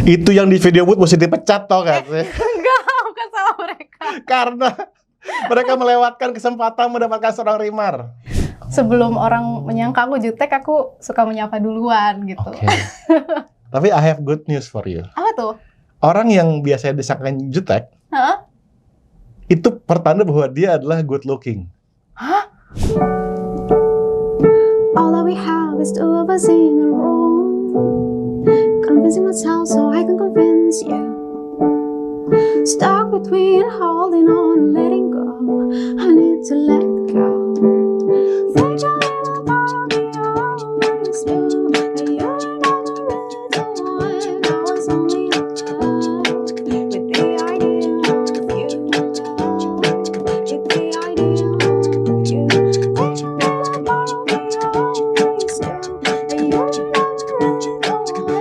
Itu yang di video booth mesti dipecat tau gak sih? Enggak, bukan salah mereka. Karena mereka melewatkan kesempatan mendapatkan seorang Rimar. Sebelum orang menyangka aku jutek, aku suka menyapa duluan gitu. Oke. Tapi I have good news for you. Apa tuh? Orang yang biasanya disangka jutek, Hah? itu pertanda bahwa dia adalah good looking. Hah? All that we have is two of us in a room, convincing myself so I can convince you. Stuck between holding on and letting go. I need to let go. Think I never thought we always knew that you're not the reason why I was only in love with the idea of you. With the idea of you. Think I never thought we always knew that you're not the reason why I was only in love with the idea of you.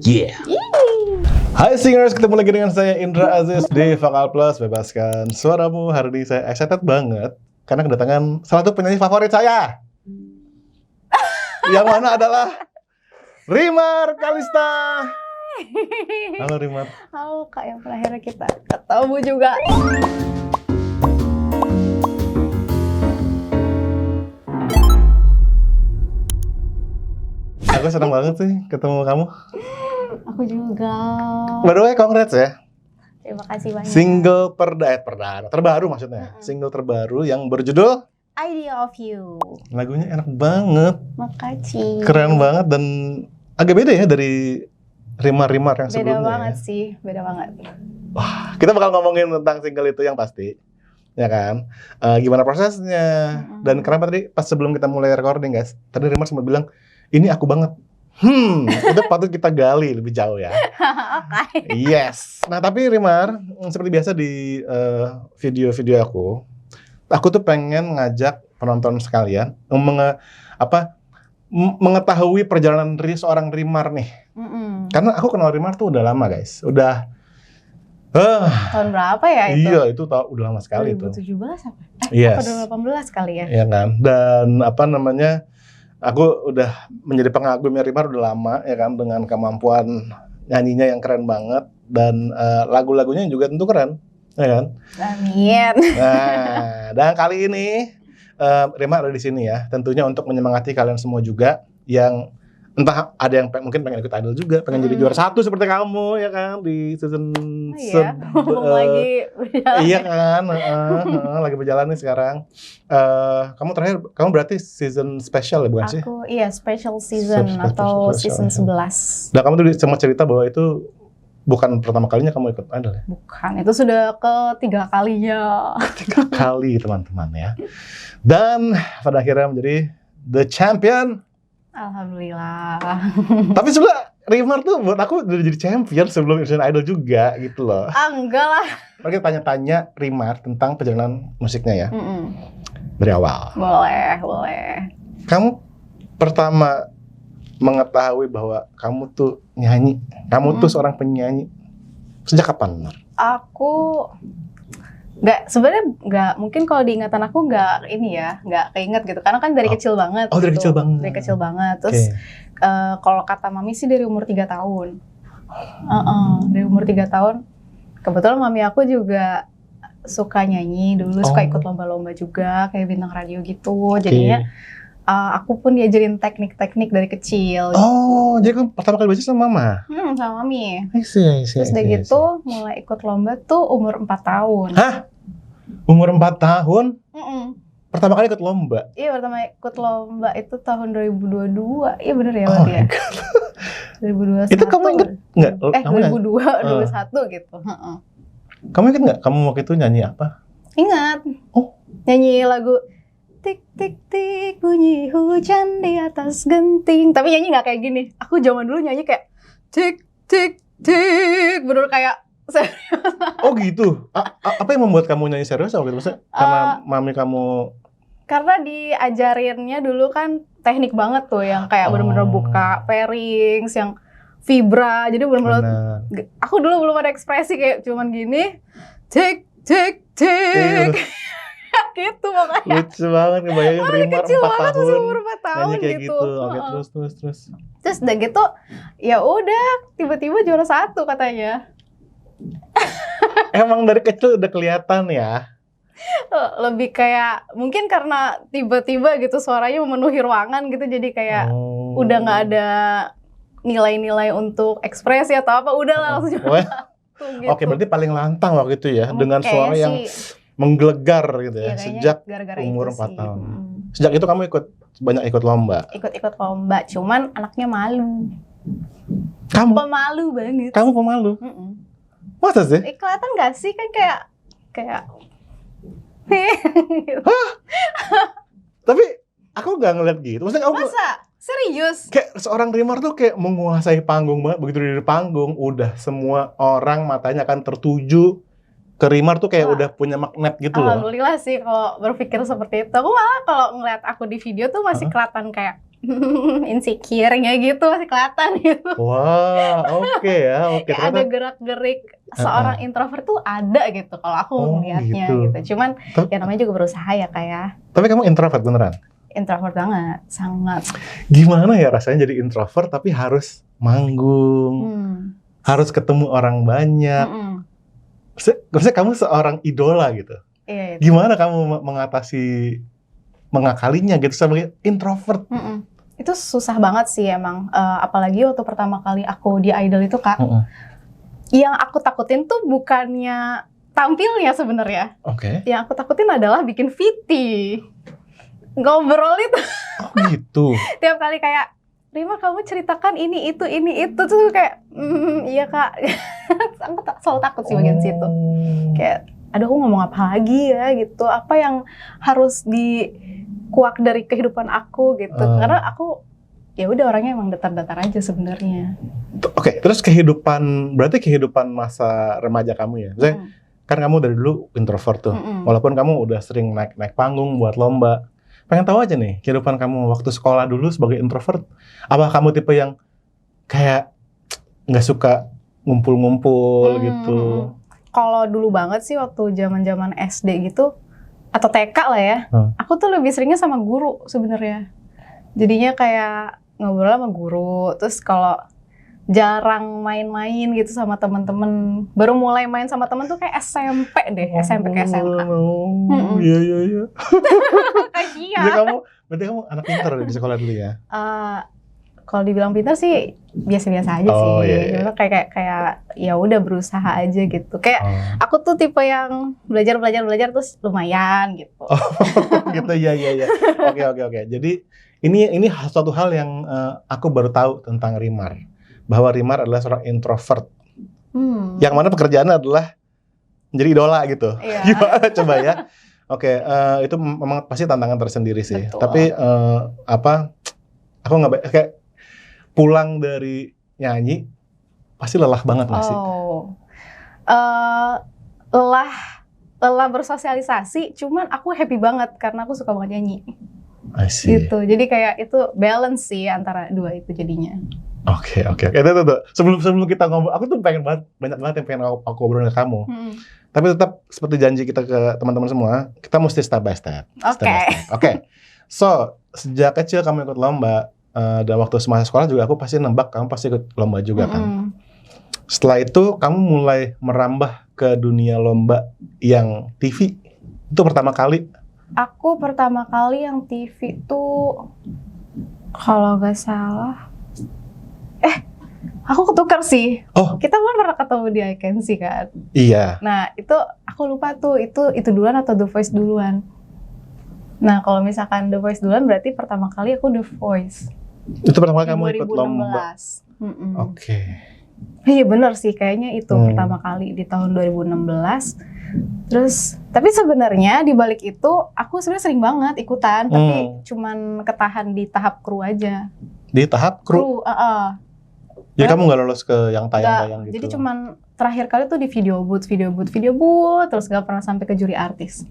Yeah. Hai singers, ketemu lagi dengan saya Indra Aziz di Vokal Plus. Bebaskan suaramu. Hari ini saya excited banget karena kedatangan salah satu penyanyi favorit saya. Yang mana adalah Rimar Kalista. Halo Rimar. Halo Kak, yang akhirnya kita ketemu juga. Aku senang banget sih ketemu kamu. Aku juga. By the way, congrats ya. Terima kasih banyak. Single perdana, terbaru maksudnya. Single terbaru yang berjudul Idea of You. lagunya enak banget, Makasih. keren banget dan agak beda ya dari Rimar-Rimar yang Beda sebelumnya. banget Ya. sih, beda banget. Wah, kita bakal ngomongin tentang single itu yang pasti, ya kan? Gimana prosesnya? Dan kenapa tadi pas sebelum kita mulai recording guys, tadi Rimar sempat bilang ini aku banget. Itu patut kita gali lebih jauh ya. Oke. Yes. Nah tapi Rimar, seperti biasa di video-video aku tuh pengen ngajak penonton sekalian mengetahui perjalanan dari seorang Rimar nih. Karena aku kenal Rimar tuh udah lama guys. Udah Tahun berapa ya itu? iya itu udah lama sekali itu. 2017 apa? Yes. Apa 2018 kali ya? Ya kan. Dan aku udah menjadi pengagumnya Rimar udah lama ya kan, dengan kemampuan nyanyinya yang keren banget dan lagu-lagunya juga tentu keren, ya kan? Amin. Nah, dan kali ini Rimar ada di sini ya, tentunya untuk menyemangati kalian semua juga yang entah ada yang mungkin pengen ikut idol juga, pengen jadi juara satu seperti kamu ya kan di season Lagi berjalan. iya kan, lagi berjalan nih sekarang. Kamu berarti season special ya bukan sih? Aku iya special season Special, atau season 11. Dan kamu tuh sempat cerita bahwa itu bukan pertama kalinya kamu ikut idol ya? Bukan, itu sudah ketiga kalinya. 3 kali teman-teman ya. Dan pada akhirnya menjadi the champion. Alhamdulillah. Tapi sebenarnya Rimar tuh buat aku udah jadi champion sebelum Indonesian Idol juga gitu loh. Enggak lah. Mari kita tanya-tanya Rimar tentang perjalanan musiknya ya. Dari awal. Boleh. Kamu pertama mengetahui bahwa kamu tuh nyanyi, kamu tuh seorang penyanyi sejak kapan, Mar? Aku sebenarnya nggak, mungkin kalau diingatan aku nggak keinget gitu, karena kan dari kecil banget. Oh, dari gitu. kecil banget. Dari kecil banget. Terus kalau kata mami sih dari umur 3 tahun. Dari umur 3 tahun. Kebetulan mami aku juga suka nyanyi dulu, suka ikut lomba-lomba juga, kayak bintang radio gitu. Jadinya aku pun diajarin teknik-teknik dari kecil. Oh, jadi kamu pertama kali belajar sama mama? Sama mami. Terus Udah gitu mulai ikut lomba tuh umur 4 tahun. Hah? Umur 4 tahun? Pertama kali ikut lomba? Iya, pertama ikut lomba itu tahun 2022. Iya bener ya berarti ya? 2021. Itu kamu inget nggak? 2021 gitu. Kamu inget nggak kamu waktu itu nyanyi apa? Ingat. Oh. Nyanyi lagu tik tik tik bunyi hujan di atas genting. Tapi nyanyi nggak kayak gini. Aku zaman dulu nyanyi kayak tik tik tik, bener kayak serius. Oh gitu. Apa yang membuat kamu nyanyi serius waktu itu? Maksudnya karena mami kamu? Karena diajarinnya dulu kan teknik banget tuh, yang kayak bener-bener buka pairings, yang vibra. Jadi bener-bener aku dulu belum ada ekspresi, kayak cuman gini tik tik tik Lucu banget ngebayangin Masih Rimar kecil 4 banget, masih tahun. umur 4 tahun Nyanyi kayak gitu. gitu. Oke, Heeh. terus. Terus udah gitu, ya udah tiba-tiba juara 1 katanya. Emang dari kecil udah kelihatan ya. Lebih kayak mungkin karena tiba-tiba gitu suaranya memenuhi ruangan gitu, jadi kayak Oh. udah nggak ada nilai-nilai untuk ekspresi atau apa, udahlah langsung juara Wah, 1 gitu. oke, berarti paling lantang waktu itu ya, dengan Kayaknya suara yang sih, menggelegar gitu ya, ya kayaknya sejak gara-gara umur itu 4 sih. tahun. Sejak itu kamu banyak ikut lomba. Ikut-ikut lomba, cuman anaknya malu, Kamu pemalu banget. pemalu. Mm-mm. Masa sih? Kelihatan nggak sih kan kayak gitu. Tapi aku nggak ngeliat gitu. Maksudnya kamu Masa? Serius? kayak seorang Rimar tuh kayak menguasai panggung banget. Begitu di panggung, udah semua orang matanya akan tertuju ke Rimar tuh kayak Wah. udah punya magnet gitu loh. Alhamdulillah sih kalau berpikir seperti itu. Aku malah kalau ngeliat aku di video tuh masih kelihatan kayak insecure-nya gitu, masih kelihatan gitu. Wah, oke ya, oke. Kayak ada Ternyata gerak-gerik seorang introvert tuh ada gitu kalau aku Oh, melihatnya gitu. gitu. Cuman Tapi- ya namanya juga berusaha ya kayak tapi kamu introvert beneran? introvert banget, sangat. Gimana ya rasanya jadi introvert tapi harus manggung, Hmm. harus ketemu orang banyak. Mm-mm. Maksudnya kamu seorang idola gitu. Iya, Gimana kamu mengakalinya gitu sebagai introvert? mm-mm. Itu susah banget sih emang. Apalagi waktu pertama kali aku di Idol itu Kak, yang aku takutin tuh bukannya tampilnya sebenarnya. Oke. Yang aku takutin adalah bikin VT. Ngobrol itu Oh gitu. tiap kali kayak, Rima kamu ceritakan ini itu tuh kayak, iya Kak. Aku selalu takut sih bagian situ. Kayak, aduh aku ngomong apa lagi ya gitu. Apa yang harus dikuak dari kehidupan aku gitu. Karena aku ya udah orangnya emang datar-datar aja sebenarnya. Oke, terus berarti kehidupan masa remaja kamu ya. Maksudnya, kan kamu dari dulu introvert tuh. Mm-mm. Walaupun kamu udah sering naik panggung buat lomba. Pengen tahu aja nih, kehidupan kamu waktu sekolah dulu sebagai introvert. Apa kamu tipe yang kayak nggak suka ngumpul-ngumpul gitu? Kalau dulu banget sih waktu zaman-zaman SD gitu atau TK lah ya, aku tuh lebih seringnya sama guru sebenarnya. Jadinya kayak ngobrol sama guru. Terus kalau jarang main-main gitu sama temen-temen, baru mulai main sama temen tuh kayak SMP deh, SMP ke SMA. Iya. Kasian. Berarti kamu anak pintar di sekolah dulu ya? Kalau dibilang pintar sih biasa-biasa aja Oh, sih. iya. Cuma kayak ya udah berusaha aja gitu. Kayak aku tuh tipe yang belajar terus lumayan gitu. Gitu ya. Oke. Jadi ini suatu hal yang aku baru tahu tentang Rimar, bahwa Rimar adalah seorang introvert, yang mana pekerjaannya adalah menjadi idola gitu. Iya. Gimana coba ya? Oke, itu memang pasti tantangan tersendiri sih. Betul. Tapi aku nggak kayak pulang dari nyanyi pasti lelah banget nggak sih? Lelah bersosialisasi, cuman aku happy banget karena aku suka banget nyanyi. I see. Gitu. Jadi kayak itu balance sih antara dua itu jadinya. Oke. Tuh. Sebelum kita ngomong, aku tuh banyak banget yang pengen aku obrolin ke kamu. Tapi tetap seperti janji kita ke teman-teman semua, kita mesti step by step. Oke. So, sejak kecil kamu ikut lomba, dan waktu semasa sekolah juga aku pasti nembak kamu pasti ikut lomba juga kan. Setelah itu kamu mulai merambah ke dunia lomba yang TV. Itu pertama kali. Aku pertama kali yang TV tuh kalau nggak salah, aku ketukar sih. Oh. Kita kan pernah ketemu di I Can See kan. Iya. Nah itu aku lupa tuh itu duluan atau The Voice duluan. Nah kalau misalkan The Voice duluan berarti pertama kali aku The Voice. Itu pertama kali Di kamu ikut lomba. 2016. Oke. Iya bener sih kayaknya itu pertama kali di tahun 2016. Terus tapi sebenarnya di balik itu aku sebenarnya sering banget ikutan, tapi cuman ketahan di tahap kru aja. Di tahap kru. Jadi kamu nggak lolos ke yang tayang-tayang gitu? Jadi cuman terakhir kali tuh di video booth, terus nggak pernah sampai ke juri artis.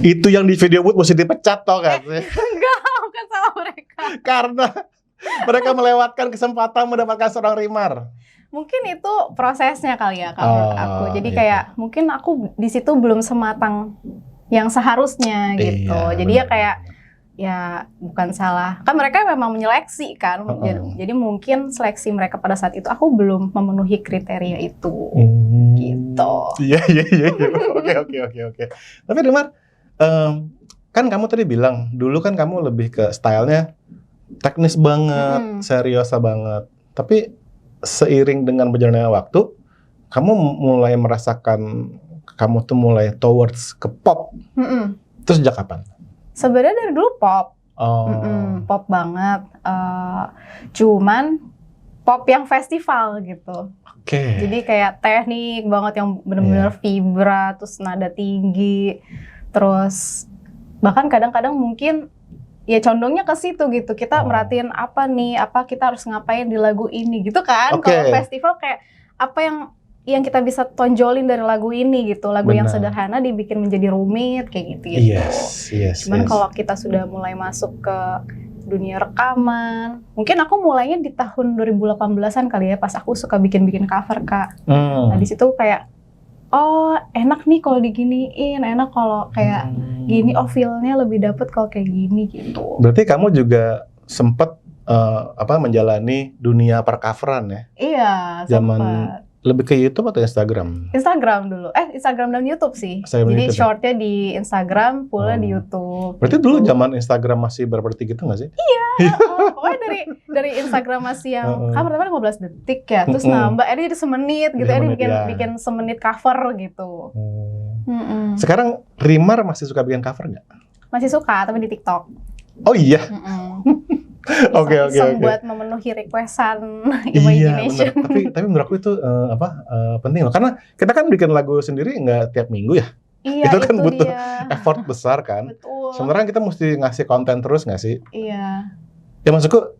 Itu yang di video booth mesti dipecat toh kan sih? Enggak, bukan salah mereka. Karena mereka melewatkan kesempatan mendapatkan seorang Rimar. Mungkin itu prosesnya kali ya kalau menurut aku. Jadi kayak mungkin aku di situ belum sematang yang seharusnya gitu. Iya, Jadi ya benar. kayak ya bukan salah. Kan mereka memang menyeleksi kan. Jadi mungkin seleksi mereka pada saat itu aku belum memenuhi kriteria itu. Gitu. Iya. Oke. Tapi Rimar, kan kamu tadi bilang dulu kan kamu lebih ke stylenya teknis banget, seriosa banget. Tapi seiring dengan berjalannya waktu, kamu mulai merasakan kamu tuh mulai towards ke pop. Terus sejak kapan? Sebenarnya dari dulu pop. Oh. Pop banget. Cuman pop yang festival gitu. Oke. Jadi kayak teknik banget yang benar-benar vibra, terus nada tinggi, terus bahkan kadang-kadang mungkin ya condongnya ke situ gitu. Kita merhatiin apa nih, apa kita harus ngapain di lagu ini gitu kan. Kalau festival kayak apa yang kita bisa tonjolin dari lagu ini gitu. Lagu yang sederhana dibikin menjadi rumit kayak gitu. Yes. Cuman kalau kita sudah mulai masuk ke dunia rekaman, mungkin aku mulainya di tahun 2018-an kali ya, pas aku suka bikin-bikin cover, Kak. Nah, di situ kayak oh, enak nih kalau diginiin, enak kalau kayak gini, oh feel-nya lebih dapet kalau kayak gini gitu. Berarti kamu juga sempet menjalani dunia percoveran ya? Iya, zaman sempet. Lebih ke YouTube atau Instagram? Instagram dulu. Instagram dan YouTube sih. Instagram Jadi YouTube, shortnya di Instagram, full-nya di YouTube. Berarti dulu zaman Instagram masih berapa detik gitu nggak sih? Iya, pokoknya dari Instagram masih yang kan pertama 15 detik ya, terus nambah, ini jadi semenit gitu, ini bikin semenit cover gitu. Sekarang Rimar masih suka bikin cover nggak? Masih suka, tapi di TikTok. Oh iya. Oke. Buat memenuhi requestan imagination. Iya, tapi menurut aku itu penting loh, karena kita kan bikin lagu sendiri nggak tiap minggu ya. Iya, itu kan butuh dia. effort besar kan. Betul. Sebenarnya kita mesti ngasih konten terus nggak sih? Iya. Ya maksudku,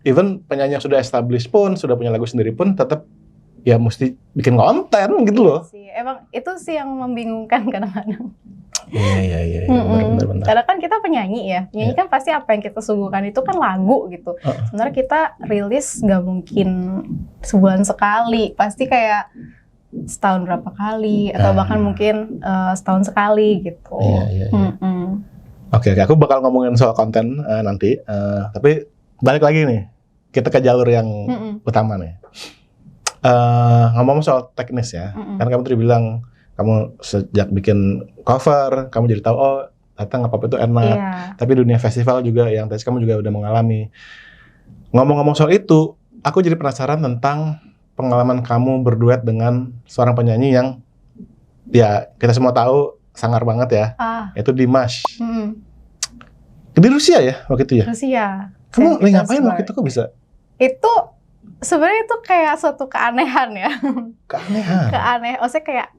even penyanyi yang sudah established pun, sudah punya lagu sendiri pun, tetap ya mesti bikin konten gitu loh. Sih. Emang itu sih yang membingungkan kadang-kadang. Iya. Benar. Karena kan kita penyanyi ya, penyanyi kan pasti apa yang kita suguhkan itu kan lagu gitu. Sebenarnya kita rilis nggak mungkin sebulan sekali, pasti kayak setahun berapa kali atau bahkan mungkin setahun sekali gitu. Iya. Oke, aku bakal ngomongin soal konten nanti. Tapi balik lagi nih, kita ke jalur yang utama nih. Ngomong soal teknis ya, kan kamu tadi bilang kamu sejak bikin cover, kamu jadi tahu oh ternyata nge-pop itu enak. Tapi dunia festival juga yang tadi kamu juga udah mengalami. Ngomong-ngomong soal itu, aku jadi penasaran tentang pengalaman kamu berduet dengan seorang penyanyi yang ya kita semua tahu sangar banget ya, yaitu Dimash. Di Rusia ya waktu itu ya? Rusia. Kamu lagi ngapain waktu itu kok bisa? Itu sebenarnya itu kayak suatu keanehan ya. Keanehan? Maksudnya kayak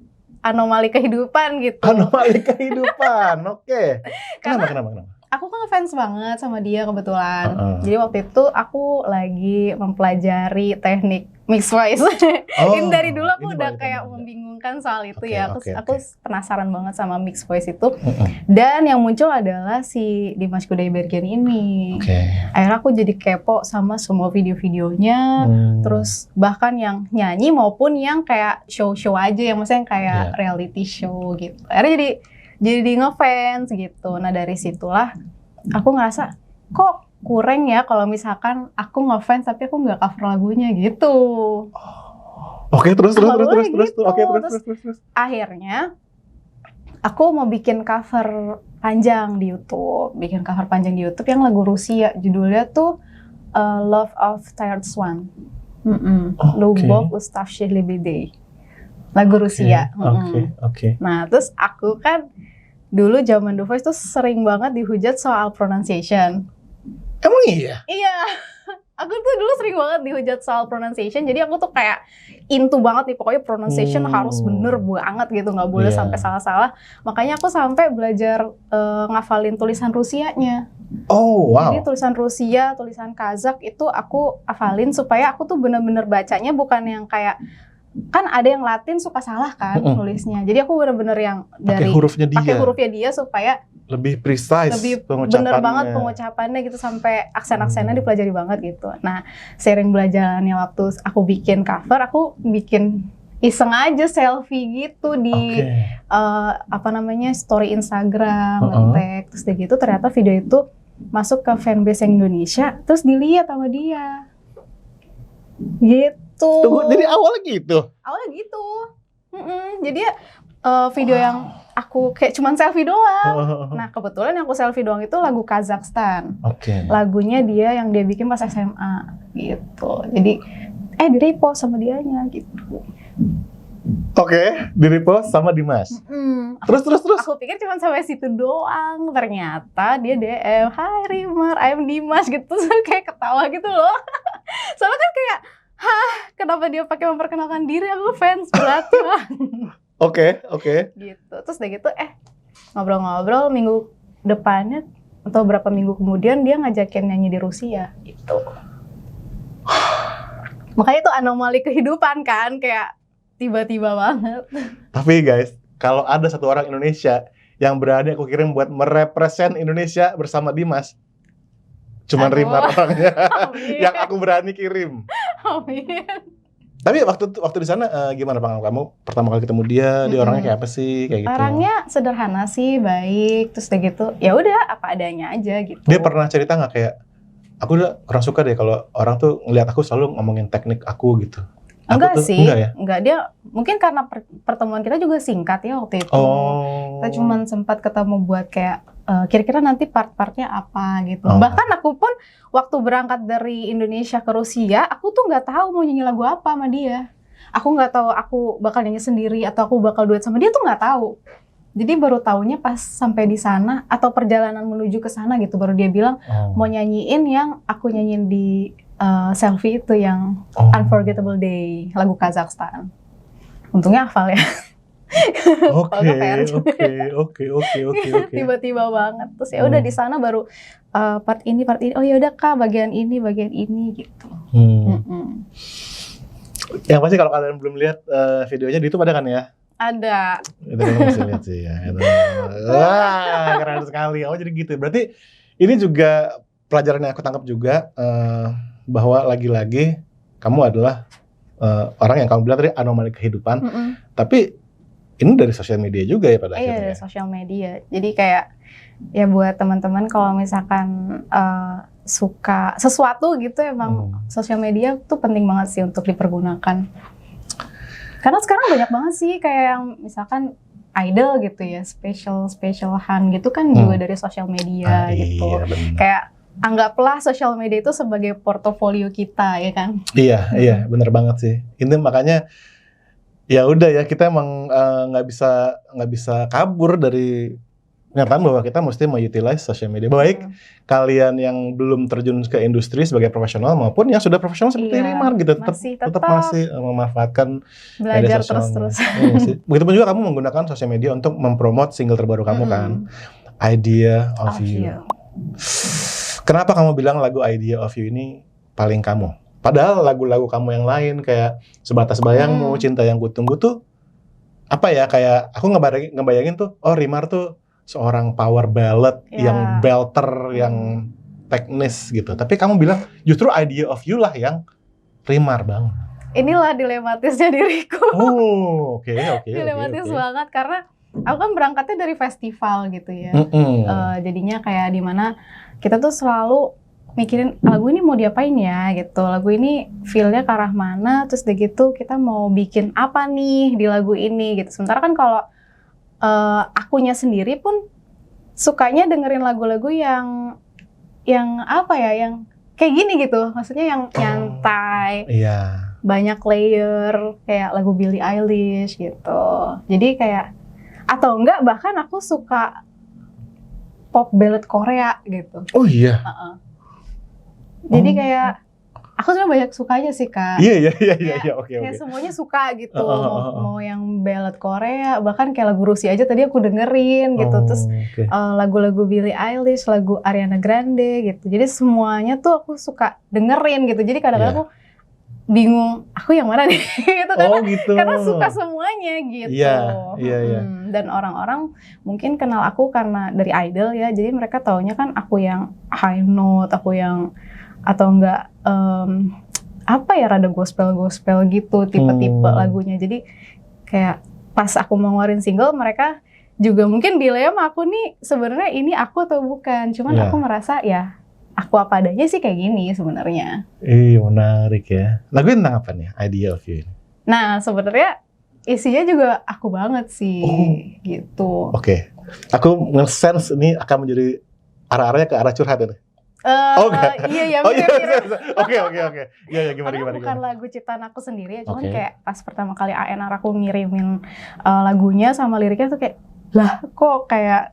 anomali kehidupan gitu. Anomali kehidupan, oke. Kenapa? Aku kan ngefans banget sama dia kebetulan. Jadi waktu itu aku lagi mempelajari teknik mix voice. Ini dari dulu aku udah kayak membingungkan soal itu ya. Aku penasaran banget sama mix voice itu. Dan yang muncul adalah si Dimash Kudaibergen ini. Akhirnya aku jadi kepo sama semua video-videonya. Terus bahkan yang nyanyi maupun yang kayak show-show aja, yang maksudnya kayak reality show gitu. Akhirnya jadi ngefans gitu. Nah dari situlah aku ngerasa kok kurang ya kalau misalkan aku ngefans tapi aku nggak cover lagunya gitu. Oke, terus. Akhirnya aku mau bikin cover panjang di YouTube. Bikin cover panjang di YouTube yang lagu Rusia. Judulnya tuh Love of Tired Swan. Lubov Ustavshih Lebedey. Lagu Rusia. Oke. Nah, terus aku kan dulu zaman The Voice tuh sering banget dihujat soal pronunciation. Emang iya? Iya. Aku tuh dulu sering banget dihujat soal pronunciation. Jadi aku tuh kayak into banget nih, pokoknya pronunciation harus bener banget gitu, nggak boleh sampai salah-salah. Makanya aku sampai belajar ngafalin tulisan Rusianya. Oh, wow. Jadi tulisan Rusia, tulisan Kazakh itu aku hafalin supaya aku tuh bener-bener bacanya bukan yang kayak, kan ada yang Latin suka salah kan nulisnya. Jadi aku bener-bener yang dari pakai hurufnya dia supaya lebih precise, lebih bener banget pengucapannya gitu, sampai aksen-aksennya dipelajari banget gitu. Nah, sering belajarnya waktu aku bikin cover, aku bikin iseng aja selfie gitu di Oke. story Instagram, Heeh. nge-tag, terus udah gitu ternyata video itu masuk ke fanbase yang Indonesia, terus dilihat sama dia. Gitu. Tunggu, jadi awalnya gitu. Awalnya gitu. Jadi ya video yang aku kayak cuman selfie doang. Nah kebetulan yang aku selfie doang itu lagu Kazakhstan. Oke. Lagunya dia yang dia bikin pas SMA gitu. Jadi di-repost sama dianya gitu. Oke, di-repost sama Dimas. Terus. Aku pikir cuma sampai situ doang. Ternyata dia DM, "Hai Rimar, I'm Dimas," gitu. Terus kayak ketawa gitu loh. Soalnya kan kayak, kenapa dia pakai memperkenalkan diri? Aku fans berat lah. Oke. Gitu. Terus udah gitu, ngobrol-ngobrol minggu depannya atau berapa minggu kemudian dia ngajakin nyanyi di Rusia gitu. Makanya itu anomali kehidupan kan, kayak tiba-tiba banget. Tapi guys, kalau ada satu orang Indonesia yang berani aku kirim buat merepresent Indonesia bersama Dimas, cuman Aduh. Rimar orangnya Amin. yang aku berani kirim. Amin. Tapi waktu di sana gimana Bang? Kamu pertama kali ketemu dia orangnya kayak apa sih? Kayak gitu. Orangnya sederhana sih, baik, terus udah gitu. Ya udah apa adanya aja gitu. Dia pernah cerita nggak kayak, aku udah kurang suka deh kalau orang tuh ngelihat aku selalu ngomongin teknik aku gitu. Enggak Aku tuh, sih, enggak ya? enggak. Dia mungkin karena pertemuan kita juga singkat ya waktu itu. Oh. Kita cuman sempat ketemu buat kayak kira-kira nanti part-partnya apa gitu. Oh. Bahkan aku pun waktu berangkat dari Indonesia ke Rusia, aku tuh nggak tahu mau nyanyi lagu apa sama dia. Aku nggak tahu aku bakal nyanyi sendiri atau aku bakal duet sama dia tuh nggak tahu. Jadi baru taunya pas sampai di sana atau perjalanan menuju ke sana gitu, baru dia bilang mau nyanyiin yang aku nyanyiin di selfie itu yang Unforgettable Day, lagu Kazakhstan. Untungnya hafal ya. Oke. Tiba-tiba banget. Terus ya udah di sana baru part ini. Oh ya udah Kak, bagian ini gitu. Yang pasti kalau kalian belum lihat videonya di YouTube ada kan ya? Ada. Itu kan masih lihat sih ya. Wah, keren sekali. Oh jadi gitu. Berarti ini juga pelajaran yang aku tangkap juga bahwa lagi-lagi kamu adalah orang yang kamu bilang tadi anomali kehidupan. Tapi ini dari sosial media juga ya pada akhirnya. Iya, dari sosial media. Jadi kayak ya buat teman-teman kalau misalkan suka sesuatu gitu emang sosial media tuh penting banget sih untuk dipergunakan. Karena sekarang banyak banget sih kayak yang misalkan idol gitu ya, special-specialahan gitu kan juga dari sosial media gitu. Iya, benar. Kayak anggaplah sosial media itu sebagai portofolio kita ya kan. Iya, benar banget sih. Ini makanya ya udah ya kita emang nggak bisa kabur dari kenyataan bahwa kita mesti mengutilize sosial media. Baik kalian yang belum terjun ke industri sebagai profesional maupun yang sudah profesional seperti Rimar gitu, tetap masih memanfaatkan belajar media sosialnya. terus. Iya sih. Begitupun juga kamu menggunakan sosial media untuk mempromot single terbaru kamu kan, Idea of You. Kenapa kamu bilang lagu Idea of You ini paling kamu? Padahal lagu-lagu kamu yang lain kayak Sebatas Bayangmu, Cinta Yang Kutunggu tuh apa ya, kayak aku ngebayangin tuh, oh Rimar tuh seorang power ballad yang belter, yang teknis gitu. Tapi kamu bilang justru Idea of You lah yang Rimar banget. Inilah dilematisnya diriku. Oh, oke. Dilematis banget karena aku kan berangkatnya dari festival gitu ya. Jadinya kayak dimana kita tuh selalu mikirin lagu ini mau diapain ya gitu. Lagu ini feel-nya ke arah mana, terus udah gitu kita mau bikin apa nih di lagu ini gitu. Sementara kan kalau akunya sendiri pun sukanya dengerin lagu-lagu yang apa ya, yang kayak gini gitu. Maksudnya yang nyantai, banyak layer, kayak lagu Billie Eilish gitu. Jadi kayak, atau enggak bahkan aku suka pop ballad Korea gitu. Oh iya? Jadi kayak aku sebenarnya banyak sukanya sih Kak. Iya, oke. Kayak semuanya suka gitu, mau yang ballad Korea, bahkan kayak lagu Rusia aja tadi aku dengerin gitu. Terus lagu-lagu Billie Eilish, lagu Ariana Grande gitu. Jadi semuanya tuh aku suka dengerin gitu. Jadi kadang-kadang aku bingung, aku yang mana nih? Gitu karena suka semuanya gitu. Iya. Dan orang-orang mungkin kenal aku karena dari idol ya. Jadi mereka taunya kan aku yang high note, aku yang atau enggak apa ya, rada gospel gitu tipe-tipe lagunya. Jadi kayak pas aku mau ngeluarin single, mereka juga mungkin dilema aku nih sebenarnya ini aku atau bukan. Cuman Iya. aku merasa ya aku apa adanya sih kayak gini sebenarnya. Menarik ya. Lagu tentang apa nih? Idea of You ini. Nah sebenarnya isinya juga aku banget sih gitu. Oke. Aku nge-sense ini akan menjadi arah-arahnya ke arah curhat ini. Enggak. Iya, Oke. Iya, gimana. Karena bukan lagu ciptaan aku sendiri ya, cuman Oke. kayak pas pertama kali ANR aku ngirimin lagunya sama liriknya tuh kayak, lah kok kayak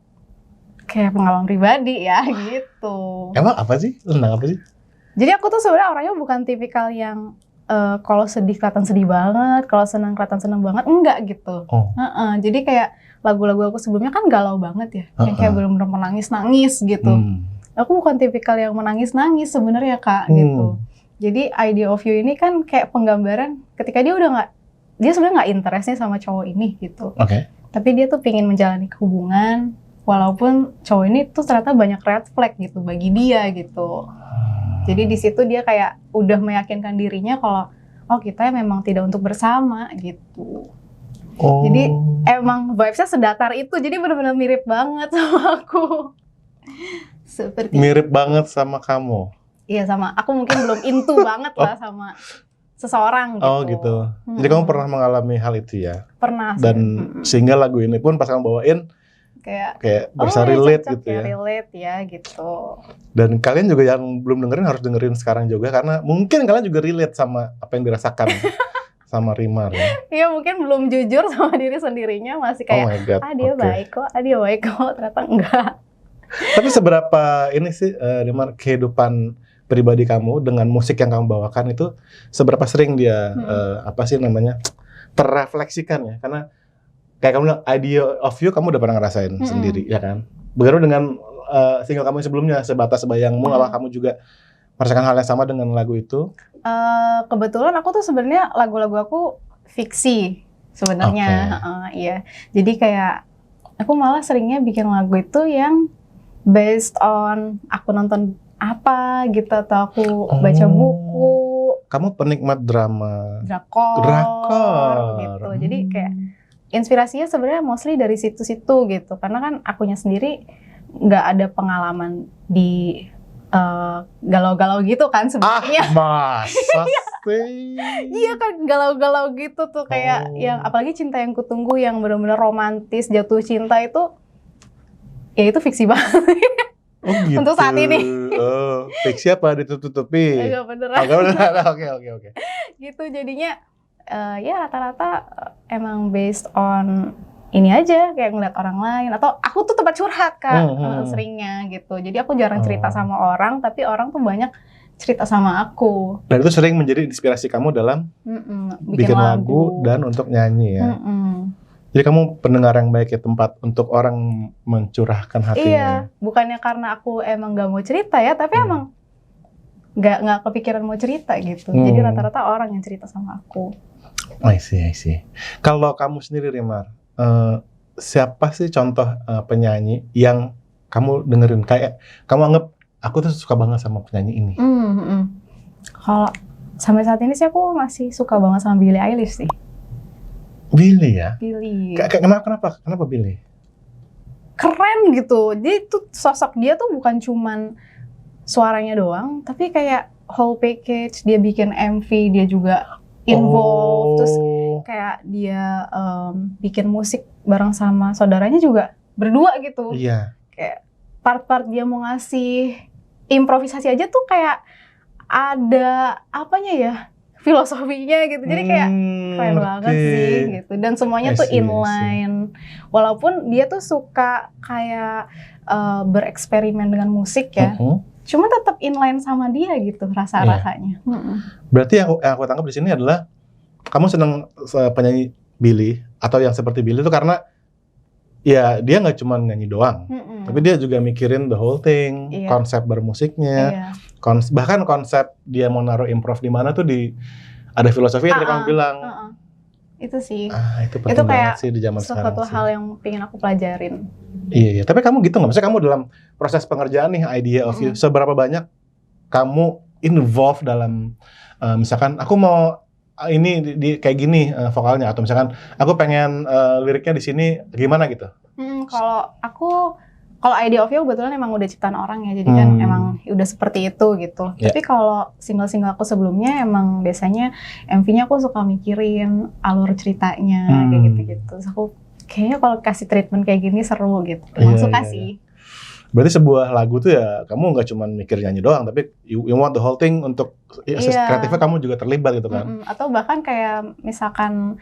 pengalaman pribadi ya gitu. Emang apa sih? Tentang apa sih? Jadi aku tuh sebenarnya orangnya bukan tipikal yang kalau sedih kelihatan sedih banget, kalau senang kelihatan senang banget, enggak gitu. Oh. Jadi kayak lagu-lagu aku sebelumnya kan galau banget ya, yang kayak bener-bener menangis-nangis gitu. Aku bukan tipikal yang menangis-nangis sebenarnya Kak gitu. Jadi Idea of You ini kan kayak penggambaran ketika dia sebenarnya nggak interest nih sama cowok ini gitu. Oke. Tapi dia tuh pengen menjalani hubungan walaupun cowok ini tuh ternyata banyak red flag gitu bagi dia gitu. Jadi di situ dia kayak udah meyakinkan dirinya kalau oh kita memang tidak untuk bersama gitu. Oh. Jadi emang vibes-nya sedatar itu, jadi benar-benar mirip banget sama aku. Seperti Mirip banget sama kamu. iya sama aku mungkin belum into banget lah sama seseorang gitu. Oh gitu. Jadi kamu pernah mengalami hal itu ya? Pernah sih. Dan sehingga lagu ini pun pas kamu bawain kayak bisa ya relate cocok gitu ya. Relate ya gitu. Dan kalian juga yang belum dengerin harus dengerin sekarang juga karena mungkin kalian juga relate sama apa yang dirasakan sama Rimar ya. Iya mungkin belum jujur sama diri sendirinya, masih Oh kayak my God. dia Oke. baik kok, dia baik kok, ternyata enggak. Tapi seberapa ini sih Rimar kehidupan pribadi kamu dengan musik yang kamu bawakan itu seberapa sering dia apa sih namanya terrefleksikan ya? Karena kayak kamu bilang Idea of You kamu udah pernah ngerasain sendiri ya kan? Begitu dengan single kamu yang sebelumnya Sebatas Bayangmu, apa kamu juga merasakan hal yang sama dengan lagu itu? Kebetulan aku tuh sebenarnya lagu-lagu aku fiksi sebenarnya. Iya. Jadi kayak aku malah seringnya bikin lagu itu yang based on aku nonton apa gitu atau aku baca buku, Kamu penikmat drama drakor gitu. Jadi kayak inspirasinya sebenarnya mostly dari situ-situ gitu. Karena kan akunya sendiri nggak ada pengalaman di galau-galau gitu kan sebenarnya. Masa sih? Iya kan galau-galau gitu tuh kayak yang apalagi Cinta Yang Kutunggu yang benar-benar romantis jatuh cinta itu ya itu fiksi banget. Oh gitu. Untuk saat ini. Oh, fiksi apa ditutup-tutupi? Enggak beneran. Oke. Gitu jadinya ya rata-rata emang based on ini aja kayak ngeliat orang lain atau aku tuh tempat curhat Kak seringnya gitu. Jadi aku jarang cerita sama orang tapi orang tuh banyak cerita sama aku. Dan itu sering menjadi inspirasi kamu dalam bikin lagu dan untuk nyanyi ya. Jadi kamu pendengar yang baik ya, tempat untuk orang mencurahkan hatinya. Iya, bukannya karena aku emang gak mau cerita ya, tapi emang nggak kepikiran mau cerita gitu. Jadi rata-rata orang yang cerita sama aku. I see. Kalau kamu sendiri Rimar, siapa sih contoh penyanyi yang kamu dengerin kayak kamu anggap aku tuh suka banget sama penyanyi ini? Kalau sampai saat ini sih aku masih suka banget sama Billie Eilish sih. Billie ya? Billie. Kenapa Billie? Keren gitu. Jadi tuh sosok dia tuh bukan cuman suaranya doang, tapi kayak whole package. Dia bikin MV, dia juga involved. Terus kayak dia bikin musik bareng sama saudaranya juga berdua gitu. Iya. Kayak part-part dia mau ngasih improvisasi aja tuh kayak ada apanya ya? Filosofinya gitu, jadi kayak keren banget sih gitu, dan semuanya tuh inline. Walaupun dia tuh suka kayak bereksperimen dengan musik ya, cuma tetap inline sama dia gitu rasa-rasanya. Berarti yang aku tangkap di sini adalah kamu senang penyanyi Billie atau yang seperti Billie itu karena ya dia nggak cuma nyanyi doang, tapi dia juga mikirin the whole thing, konsep bermusiknya. Bahkan konsep dia mau naruh improv di mana tuh ada filosofi yang kamu bilang. Itu sih. Itu penting banget sih di zaman sekarang. Suatu hal yang pengen aku pelajarin. Iya. Tapi kamu gitu nggak? Maksudnya kamu dalam proses pengerjaan nih Idea of You, seberapa banyak kamu involved dalam misalkan aku mau ini kayak gini vokalnya, atau misalkan aku pengen liriknya di sini gimana gitu. Kalau Idea of You kebetulan emang udah ciptaan orang ya, jadi kan emang udah seperti itu gitu. Yeah. Tapi kalau single-single aku sebelumnya emang biasanya MV-nya aku suka mikirin alur ceritanya kayak gitu-gitu. Terus aku kayaknya kalau kasih treatment kayak gini seru gitu. Emang suka sih. Berarti sebuah lagu tuh ya kamu nggak cuma mikir nyanyi doang, tapi you want the whole thing untuk kreatifnya kamu juga terlibat gitu kan. Atau bahkan kayak misalkan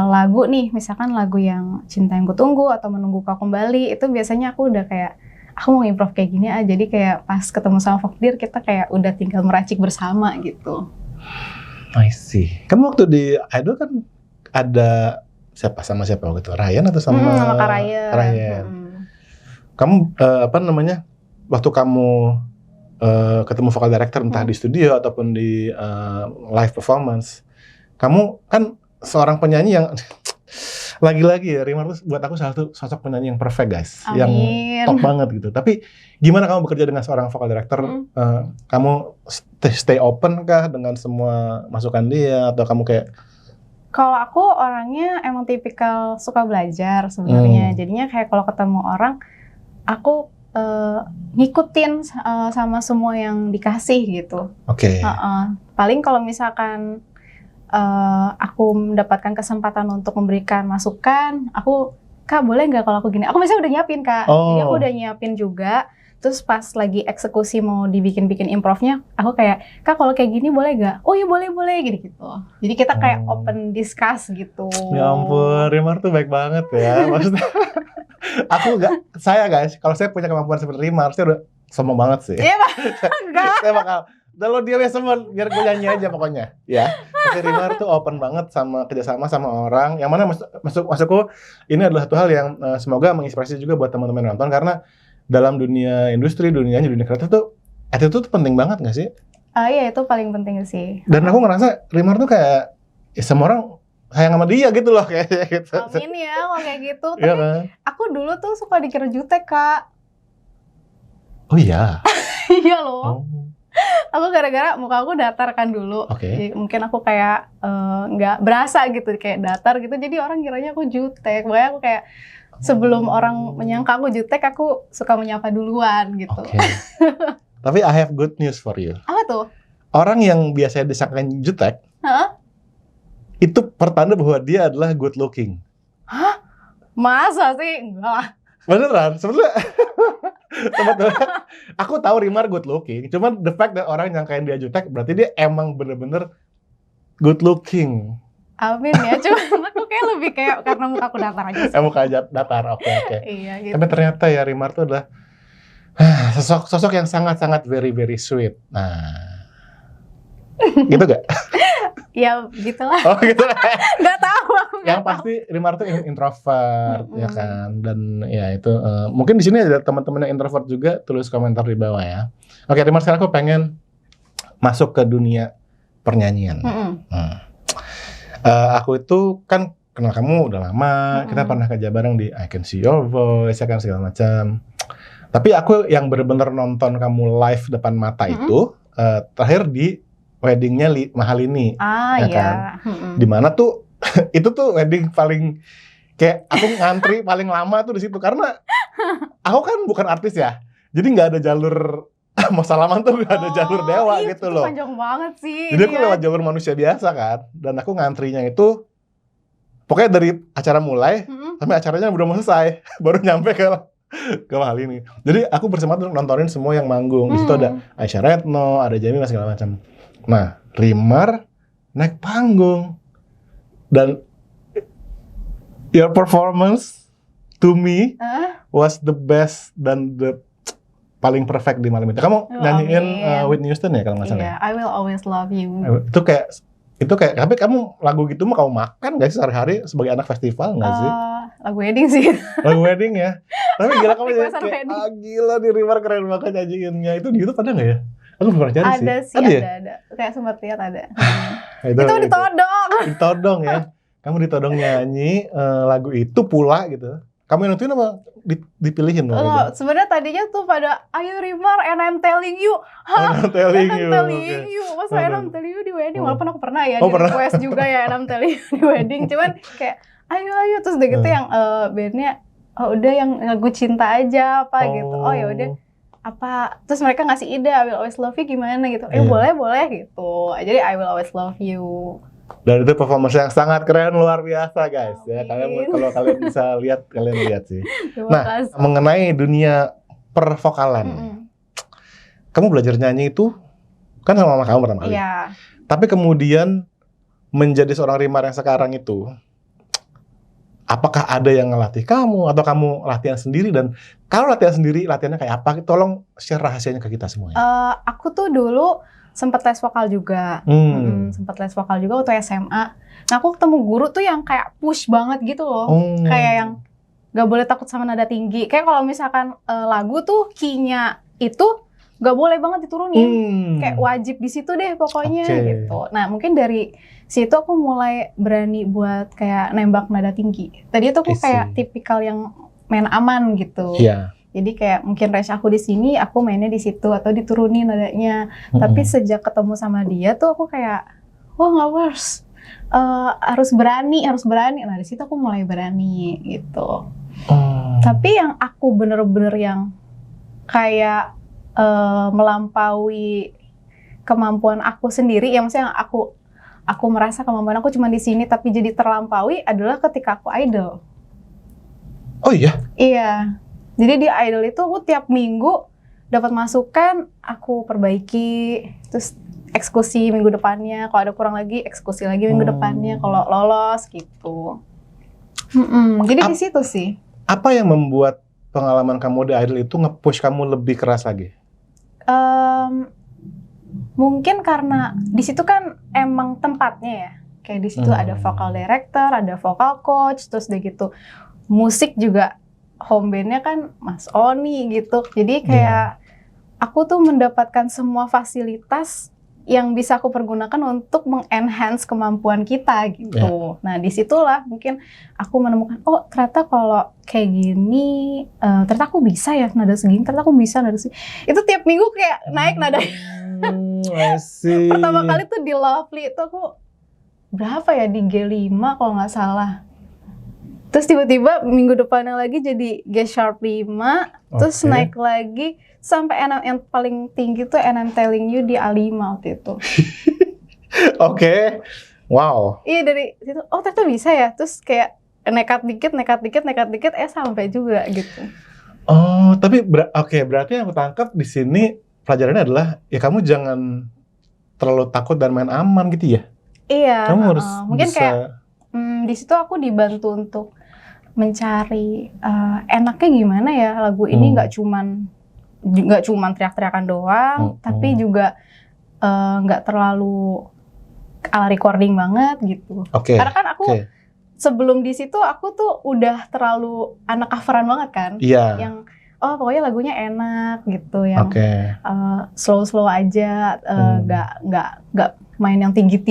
lagu nih, misalkan lagu yang Cinta Yang Kutunggu atau Menunggu Kau Kembali, itu biasanya aku udah kayak aku mau improv kayak gini aja, jadi kayak pas ketemu sama Fokdir kita kayak udah tinggal meracik bersama gitu. I see. Kamu waktu di Idol kan ada sama siapa waktu itu? Ryan atau sama Kak Ryan. Kamu waktu kamu ketemu vocal director entah di studio ataupun di live performance, kamu kan seorang penyanyi yang lagi-lagi ya, Rimar tuh buat aku salah satu sosok penyanyi yang perfect guys. Amin. Yang top banget gitu. Tapi gimana kamu bekerja dengan seorang vocal director? Kamu stay open kah dengan semua masukan dia, atau kamu kayak? Kalau aku orangnya emang tipikal suka belajar sebenarnya. Jadinya kayak kalau ketemu orang, aku ngikutin sama semua yang dikasih gitu. Oke. Paling kalau misalkan aku mendapatkan kesempatan untuk memberikan masukan, Kak boleh nggak kalau aku gini? Aku misalnya udah nyiapin Kak, jadi aku udah nyiapin juga. Terus pas lagi eksekusi mau dibikin improvnya, aku kayak, Kak kalau kayak gini boleh nggak? Oh iya boleh gitu. Jadi kita kayak open discuss gitu. Ya ampun, Rimar tuh baik banget ya. Maksudnya, saya guys, kalau saya punya kemampuan seperti Rimar, saya udah sombong banget sih. Iya enggak. Saya bakal, kalau dia sombong, biar gue nyanyi aja pokoknya. Ya, tapi Rimar tuh open banget sama kerjasama sama orang. Yang mana maksudku ini adalah satu hal yang semoga menginspirasi juga buat teman-teman nonton, karena dalam dunia industri, dunia kreatif tuh attitude tuh penting banget nggak sih? Iya itu paling penting sih. Dan aku ngerasa Rimar tuh kayak ya semua orang sayang sama dia gitu loh kayak gitu. Amin ya kalau kayak gitu. Tapi iya kan? aku dulu tuh suka dikira jutek Kak. Oh iya. Iya loh. Aku gara-gara muka aku datar kan dulu. Jadi mungkin aku kayak nggak berasa gitu, kayak datar gitu. Jadi orang kiranya aku jutek. Makanya aku kayak sebelum orang menyangka aku jutek, aku suka menyapa duluan gitu. Tapi I have good news for you. Apa tuh? Orang yang biasanya disangkain jutek, itu pertanda bahwa dia adalah good looking. Hah? Masa sih? Enggak lah. Beneran, sebetulnya aku tahu Rimar good looking, cuman the fact that orang nyangkain dia jutek berarti dia emang bener-bener good looking. Amin ya, cuman aku kayak lebih kayak karena muka aku datar aja sih. Muka datar, oke. Iya gitu. Tapi ternyata ya Rimar tuh adalah sosok yang sangat-sangat very very sweet. Nah, gitu gak? Ya gitulah. Oh gitu lah. Gak tahu aku. Yang pasti Rimar tuh introvert ya kan, dan ya itu mungkin di sini ada teman-teman yang introvert juga, tulis komentar di bawah ya. Oke Rimar, sekarang aku pengen masuk ke dunia pernyanyian. Aku itu kan kenal kamu udah lama, kita pernah kerja bareng di I Can See Your Voice ya kan, segala macam. Tapi aku yang benar-benar nonton kamu live depan mata itu terakhir di weddingnya Mahalini, ya kan? Dimana tuh itu tuh wedding paling kayak aku ngantri paling lama tuh di situ, karena aku kan bukan artis ya, jadi nggak ada jalur mau salaman tuh nggak ada jalur dewa gitu loh. Panjang banget sih. Jadi aku lewat jalur manusia biasa kan, dan aku ngantrinya itu pokoknya dari acara mulai sampai acaranya udah mau selesai baru nyampe ke Mahalini. Jadi aku bersemangat untuk nontonin semua yang manggung. Di situ ada Aisyah Retno, ada Jamie segala macam. Nah, Rimar naik panggung dan your performance to me was the best dan the paling perfect di malam itu. Kamu nyanyiin Whitney Houston ya kalau nggak salah? Iya, I Will Always Love You. Itu kayak tapi kamu lagu gitu mah kamu makan nggak sih sehari-hari sebagai anak festival nggak sih? Lagu wedding sih. Lagu wedding ya. Tapi gila kamu kayak gila nih Rimar keren banget nyanyiinnya. Itu di YouTube ada nggak ya? Aku belum pernah cari sih. Ada sih, ada. Kayak sempat lihat ada. Itu ditodong. Ditodong ya. Kamu ditodong nyanyi lagu itu pula gitu. Kamu yang nentuin apa dipilihin waktu itu? Sebenarnya tadinya tuh pada ayo Rimar and I'm telling you. Hah? I'm telling And I'm you. telling Oke. you. Masa and I'm telling you di wedding? Oh. Walaupun aku pernah ya Oh, di pernah. request juga ya and I'm telling you di wedding. Cuman kayak ayo terus udah gitu yang bandnya udah yang lagu cinta aja apa gitu. Oh ya udah apa terus mereka ngasih ide I will always love you gimana gitu. Iya. Boleh gitu. Jadi I will always love you. Dan itu performance yang sangat keren, luar biasa guys. Ya, Amin. kalau kalian bisa lihat, kalian lihat sih. Terima Nah, kasih. mengenai dunia pervokalan, kamu belajar nyanyi itu kan sama mama kamu pertama kali. Iya. Tapi kemudian menjadi seorang Rimar yang sekarang itu, apakah ada yang ngelatih kamu atau kamu latihan sendiri? Dan kalau latihan sendiri, latihannya kayak apa? Tolong share rahasianya ke kita semuanya. Aku tuh dulu sempat les vokal juga. Sempat les vokal juga waktu SMA. Nah, aku ketemu guru tuh yang kayak push banget gitu loh. Kayak yang gak boleh takut sama nada tinggi. Kayak kalau misalkan lagu tuh key-nya itu gak boleh banget diturunin. Kayak wajib di situ deh pokoknya gitu. Nah, mungkin dari situ aku mulai berani buat kayak nembak nada tinggi. Tadi tuh aku kayak tipikal yang main aman gitu. Iya. Jadi kayak mungkin range aku di sini, aku mainnya di situ atau diturunin nadanya. Tapi sejak ketemu sama dia tuh aku kayak, wah nggak harus berani. Nah di situ aku mulai berani gitu. Tapi yang aku bener-bener yang kayak melampaui kemampuan aku sendiri, yang maksudnya yang aku merasa kemampuan aku cuma di sini tapi jadi terlampaui adalah ketika aku idol. Oh iya? Iya. Jadi di idol itu aku tiap minggu dapat masukan, aku perbaiki, terus eksekusi minggu depannya. Kalau ada kurang lagi, eksekusi lagi minggu depannya. Kalau lolos gitu. Jadi di situ sih. Apa yang membuat pengalaman kamu di idol itu nge-push kamu lebih keras lagi? Mungkin karena di situ kan emang tempatnya ya. Kayak di situ ada vocal director, ada vocal coach, terus udah gitu musik juga. Home band-nya kan Mas Oni gitu. Jadi kayak aku tuh mendapatkan semua fasilitas yang bisa aku pergunakan untuk meng-enhance kemampuan kita gitu. Nah disitulah mungkin aku menemukan, oh ternyata kalau kayak gini, ternyata aku bisa ya nada segini, ternyata aku bisa nada segini. Itu tiap minggu kayak naik nada. Pertama kali tuh di Lovely itu aku berapa ya, di G5 kalau nggak salah. Terus tiba-tiba minggu depannya lagi jadi G sharp 5, terus naik lagi sampai yang paling tinggi tuh And I'm Telling You di A5 waktu itu. Wow. Iya dari situ, oh ternyata bisa ya. Terus kayak nekat dikit, sampai juga gitu. Oh, tapi berarti yang aku tangkap di sini pelajarannya adalah ya kamu jangan terlalu takut dan main aman gitu ya. Iya. Kamu harus mungkin bisa... kayak di situ aku dibantu untuk mencari enaknya gimana ya lagu ini, nggak cuman teriak-teriakan doang, tapi juga nggak terlalu ala recording banget gitu. Karena kan aku sebelum di situ aku tuh udah terlalu anak coveran banget kan, yang pokoknya lagunya enak gitu, yang slow aja, nggak main yang tinggi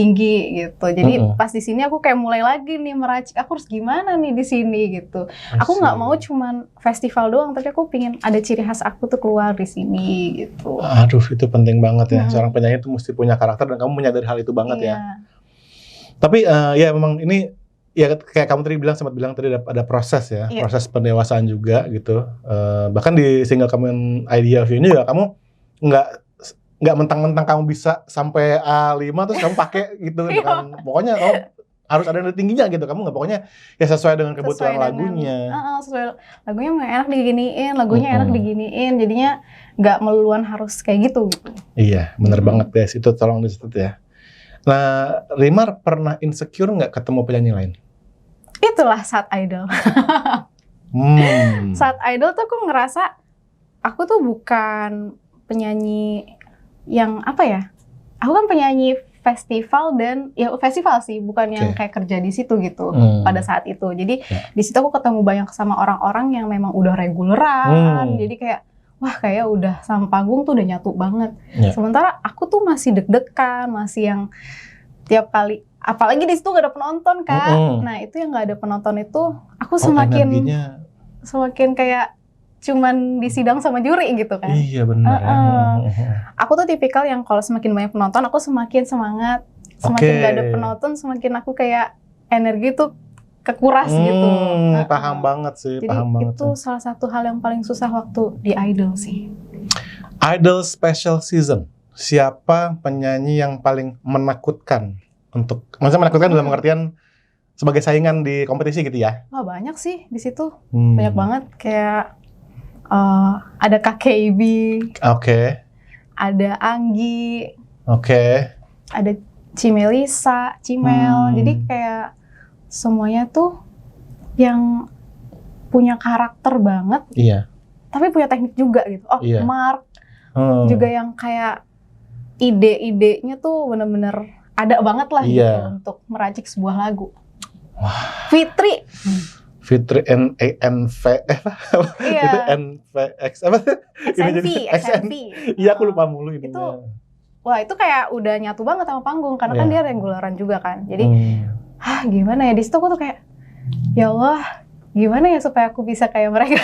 gitu. Jadi pas di sini aku kayak mulai lagi nih meracik, aku harus gimana nih di sini gitu. Aku nggak mau cuman festival doang, tapi aku pingin ada ciri khas aku tuh keluar di sini gitu. Aduh, itu penting banget ya. Seorang penyanyi itu mesti punya karakter dan kamu menyadari hal itu banget ya. Tapi ya memang ini ya kayak kamu tadi sempat bilang tadi ada proses ya, proses pendewasaan juga gitu. Bahkan di single kamu yang Idea of You ini juga kamu nggak mentang-mentang kamu bisa sampai A5 terus kamu pakai gitu kan. Pokoknya kamu harus ada nada tingginya gitu. Kamu nggak, pokoknya ya sesuai dengan kebutuhan lagunya. Sesuai lagunya enak diginiin, enak diginiin. Jadinya nggak meluluan harus kayak gitu. Iya, bener banget guys. Itu tolong dicatat ya. Nah, Rimar pernah insecure nggak ketemu penyanyi lain? Itulah saat idol. Saat idol tuh aku ngerasa aku tuh bukan penyanyi yang apa ya? Aku kan penyanyi festival dan ya festival sih, bukan yang kayak kerja di situ gitu pada saat itu. Jadi di situ aku ketemu banyak sama orang-orang yang memang udah reguleran. Jadi kayak wah kayak udah sama panggung tuh udah nyatu banget. Sementara aku tuh masih deg-degan, masih yang tiap kali, apalagi di situ gak ada penonton kan. Nah itu yang gak ada penonton itu aku semakin energinya semakin kayak cuman di sidang sama juri gitu kan. Iya benar ya. Aku tuh tipikal yang kalau semakin banyak penonton aku semakin semangat, semakin Oke. gak ada penonton semakin aku kayak energi tuh kekuras gitu. Paham banget sih, Jadi paham banget. itu salah satu hal yang paling susah waktu di Idol sih. Idol Special Season. Siapa penyanyi yang paling menakutkan maksudnya menakutkan dalam pengertian sebagai saingan di kompetisi gitu ya? Wah banyak sih di situ, Hmm. banyak banget kayak ada KKB, Oke, ada Anggi, oke. ada Cimelisa, Cimel. Hmm. Jadi kayak semuanya tuh yang punya karakter banget, Iya. tapi punya teknik juga gitu. Oh, Iya. Mark Hmm. juga yang kayak ide-idenya tuh bener-bener ada banget lah gitu Iya. untuk meracik sebuah lagu. Fitri, Fitri NANV apa? Itu iya, NVX apa? Ini jadi XNV. Iya aku lupa mulu ini. Itu- Wah itu kayak udah nyatu banget sama panggung karena kan Iya. dia regularan juga kan. Jadi gimana ya di situ aku tuh kayak ya Allah gimana ya supaya aku bisa kayak mereka.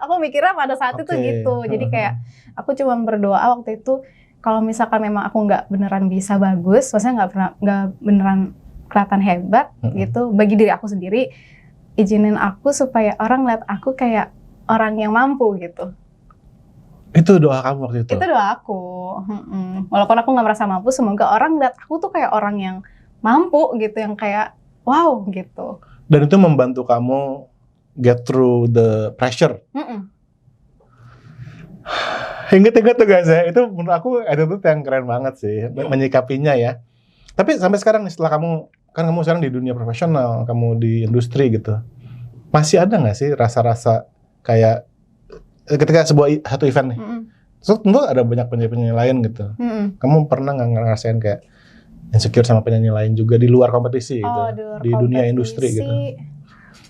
Aku mikirnya pada saat itu Oke. gitu. Jadi kayak aku cuma berdoa waktu itu kalau misalkan memang aku nggak beneran bisa bagus, maksudnya nggak beneran kelihatan hebat gitu bagi diri aku sendiri, izinin aku supaya orang lihat aku kayak orang yang mampu gitu. Itu doa kamu waktu itu. Itu doa aku. Walaupun aku nggak merasa mampu, semoga orang lihat aku tuh kayak orang yang mampu gitu, yang kayak wow gitu. Dan itu membantu kamu get through the pressure. Ingat-ingat tuh guys ya, itu menurut aku attitude yang keren banget sih menyikapinya ya. Tapi sampai sekarang nih setelah kamu sekarang di dunia profesional, kamu di industri gitu, masih ada nggak sih rasa-rasa kayak ketika satu event nih, so, tentu ada banyak penyanyi lain gitu. Kamu pernah nggak ngerasain kayak insecure sama penyanyi lain juga di luar kompetisi gitu, di dunia industri gitu?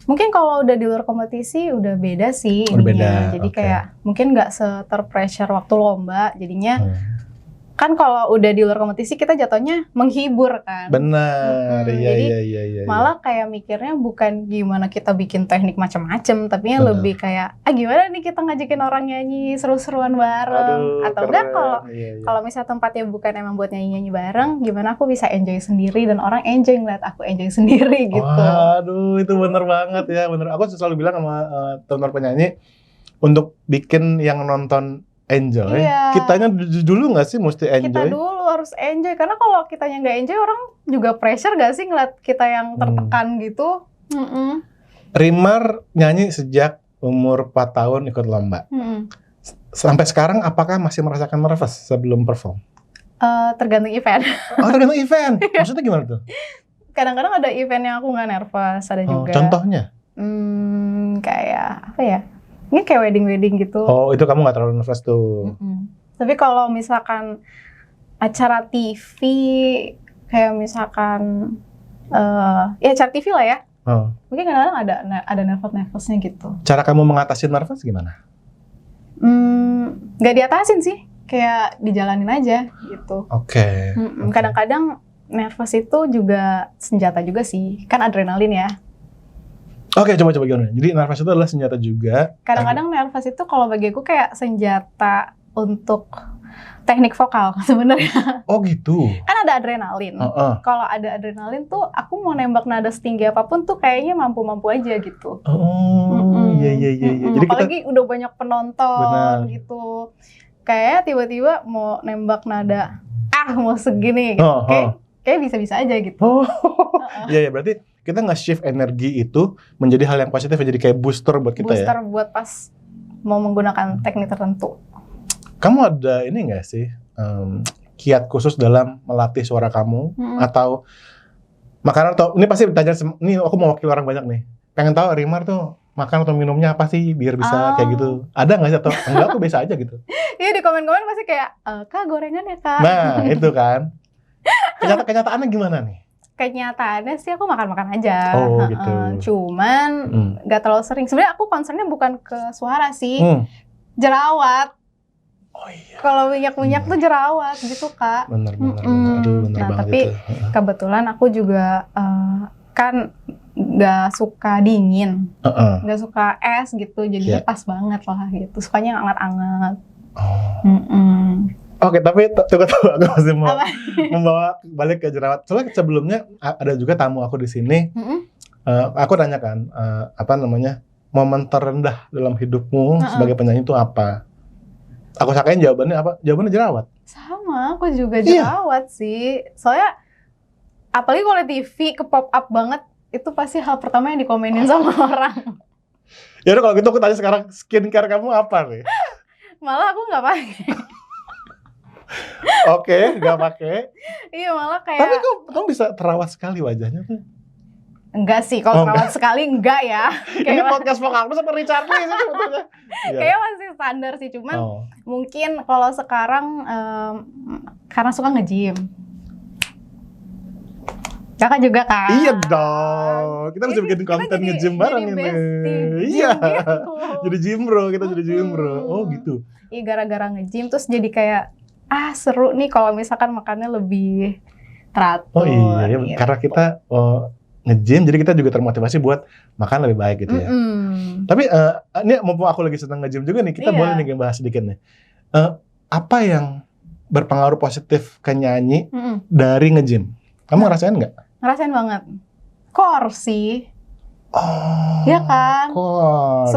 Mungkin kalau udah di luar kompetisi udah beda sih Udah beda, ininya. Jadi oke. kayak mungkin nggak terpressure waktu lomba. Jadinya kan kalau udah di luar kompetisi kita jatuhnya menghibur kan. Benar, Jadi iya. malah kayak mikirnya bukan gimana kita bikin teknik macam-macam, tapi Benar. lebih kayak gimana nih kita ngajakin orang nyanyi seru-seruan bareng. Atau enggak kalau misalnya tempatnya bukan emang buat nyanyi-nyanyi bareng, gimana aku bisa enjoy sendiri dan orang enjoy ngeliat aku enjoy sendiri gitu. Waduh, itu bener banget ya, bener. Aku selalu bilang sama teman-teman penyanyi untuk bikin yang nonton enjoy. Iya. Kitanya dulu nggak sih mesti Kita enjoy? dulu harus enjoy karena kalau kitanya nggak enjoy orang juga pressure gak sih ngeliat kita yang tertekan gitu. Rimar nyanyi sejak umur 4 tahun ikut lomba. Sampai sekarang apakah masih merasakan nervous sebelum perform? Tergantung event. Oh, tergantung event. Maksudnya gimana tuh? Kadang-kadang ada event yang aku nggak nervous, ada juga. Contohnya? Kayak apa ya? Ini kayak wedding gitu. Oh, itu kamu nggak terlalu nervous tuh. Tapi kalau misalkan acara TV, kayak misalkan ya acara TV lah ya. Mungkin kadang-kadang ada nervous-nervousnya gitu. Cara kamu mengatasi nervous gimana? Nggak diatasin sih, kayak dijalanin aja gitu. Oke. Kadang-kadang nervous itu juga senjata juga sih, kan adrenalin ya. Oke, coba gimana? Jadi nervous itu adalah senjata juga. Kadang-kadang nervous itu kalau bagi aku kayak senjata untuk teknik vokal sebenarnya. Oh gitu. Kan ada adrenalin. Kalau ada adrenalin tuh aku mau nembak nada setinggi apapun tuh kayaknya mampu-mampu aja gitu. Iya. Jadi apalagi udah banyak penonton Benar. gitu. Kayak tiba-tiba mau nembak nada mau segini gitu. Kayak bisa-bisa aja gitu. Iya, berarti kita nge-shift energi itu menjadi hal yang positif, jadi kayak booster buat kita Booster ya. buat pas mau menggunakan teknik tertentu. Kamu ada ini nggak sih kiat khusus dalam melatih suara kamu atau makanan atau ini pasti ditanya, ini aku mau wakil orang banyak nih. Pengen tahu Rimar tuh makan atau minumnya apa sih biar bisa kayak gitu. Ada nggak sih atau enggak aku biasa aja gitu. Iya di komen-komen pasti kayak Kak gorengan ya Kak. Nah, itu kan. Kenyataannya gimana nih? Kenyataannya sih aku makan-makan aja. Oh, gitu. Cuman nggak terlalu sering. Sebenarnya aku concernnya bukan ke suara sih, jerawat. Oh iya. Kalau minyak-minyak tuh jerawat gitu Kak. Bener. Aduh, bener Nah, banget tapi itu. kebetulan aku juga kan nggak suka dingin, Heeh. nggak suka es gitu, jadinya Iya. pas banget lah gitu. Sukanya yang anget-anget. Oh. Oke, tapi tunggu, aku masih mau Apa? membawa balik ke jerawat. Soalnya sebelumnya ada juga tamu aku di sini. Mm-mm. Aku tanya kan, apa namanya, momen terendah dalam hidupmu sebagai penyanyi itu apa? Aku sangkain jawabannya apa? Jawabannya jerawat. Sama, aku juga Iya. jerawat sih. Soalnya apalagi kalau TV ke pop up banget, itu pasti hal pertama yang dikomenin sama orang. Ya udah kalau gitu aku tanya sekarang, skincare kamu apa nih? Malah aku nggak pakai. Oke, nggak pakai. Iya, malah Tapi kayak kamu bisa terawat sekali wajahnya tuh. enggak sih, kalau Oh, terawat sekali enggak ya. Ini Kayak podcast vokal sama Richard Lee sih sebetulnya. Iya. kayak masih standar sih, cuman Oh. mungkin kalau sekarang karena suka nge-gym. Kakak juga kan? Iya dong, kita bisa bikin konten jadi- nge-gym bareng jadi ini. bestie Iya, gym gitu. jadi gym bro, kita jadi gym bro. Mm-mm. Oh gitu. Iya, gara-gara nge-gym terus jadi kayak seru nih kalau misalkan makannya lebih teratur. Oh iya, ya, gitu. karena kita nge-gym, jadi kita juga termotivasi buat makan lebih baik gitu ya. Mm-mm. Tapi ini mumpung aku lagi senang nge-gym juga nih, kita Iya. boleh nih bahas sedikit nih. Apa yang berpengaruh positif ke nyanyi Mm-mm. dari nge-gym? Kamu ngerasain nggak? Ngerasain banget. Core sih. Oh, Iya kan? core.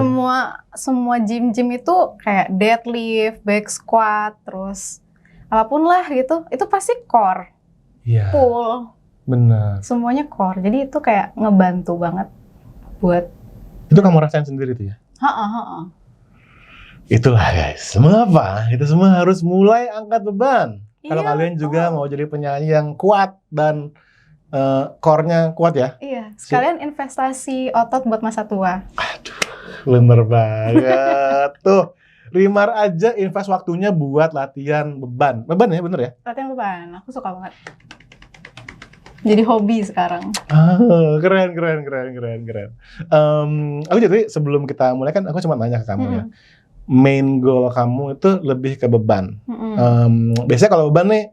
Semua gym itu kayak deadlift, back squat, terus apapun lah gitu, itu pasti core, Iya, pull, benar. semuanya core. Jadi itu kayak ngebantu banget buat Itu kamu rasain sendiri tuh ya? ha. Itulah guys, semua apa? Kita semua harus mulai angkat beban. Kalau Iya, kalian juga betul. mau jadi penyanyi yang kuat dan core-nya kuat ya. Iya, sekalian investasi otot buat masa tua. Bener banget. Tuh, Rimar aja invest waktunya buat latihan beban. Beban ya, bener ya? Latihan beban, aku suka banget. Jadi hobi sekarang. Keren. Aku jadi sebelum kita mulai kan, aku cuma nanya ke kamu ya. Main goal kamu itu lebih ke beban. Biasanya kalau beban nih,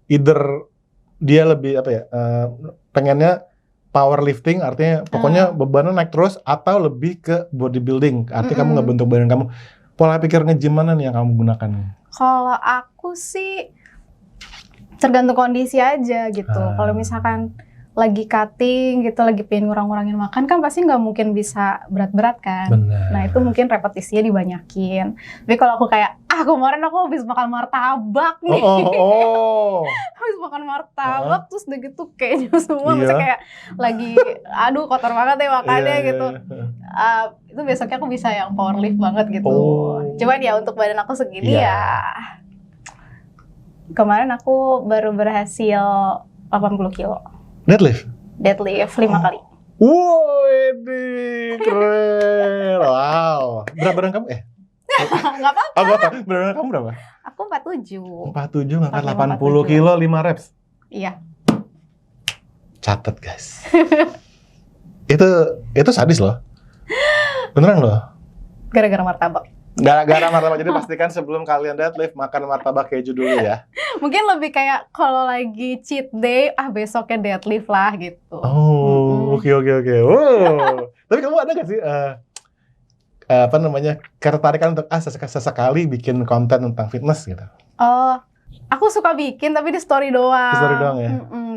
either dia lebih apa ya, pengennya powerlifting, artinya pokoknya bebannya naik terus, atau lebih ke bodybuilding, artinya kamu ngebentuk badan kamu. Pola pikir nge-gym mana nih yang kamu gunakan? Kalau aku sih tergantung kondisi aja gitu. Kalau misalkan lagi cutting gitu, lagi pengen ngurang-ngurangin makan kan pasti nggak mungkin bisa berat-berat kan. Benar. Nah itu mungkin repetisinya dibanyakin. Tapi kalau aku kayak, kemarin aku habis makan martabak nih. Habis makan martabak, terus udah gitu kayaknya semua Iya. maksudnya kayak lagi, aduh kotor banget ya makannya Iya, gitu. Itu besoknya aku bisa yang powerlift banget gitu. Cuman ya untuk badan aku segini Iya. ya. Kemarin aku baru berhasil 80 kilo. Deadlift? Deadlift 5 kali. Wow, ini keren. Wow. Berat badan kamu? Nggak apa-apa. Berat badan kamu berapa? Aku 47. 47 ngangkat 47. 80 kilo 5 reps. Iya. Catat guys. itu sadis loh. Beneran loh. Gara-gara martabak. Gara-gara martabak, jadi pastikan sebelum kalian deadlift makan martabak keju dulu ya. Mungkin lebih kayak kalau lagi cheat day, besoknya deadlift lah gitu. Oh, oke. Wow. Tapi kamu ada gak sih apa namanya, ketertarikan untuk sesekali bikin konten tentang fitness gitu? Aku suka bikin tapi di story doang. Di story doang ya?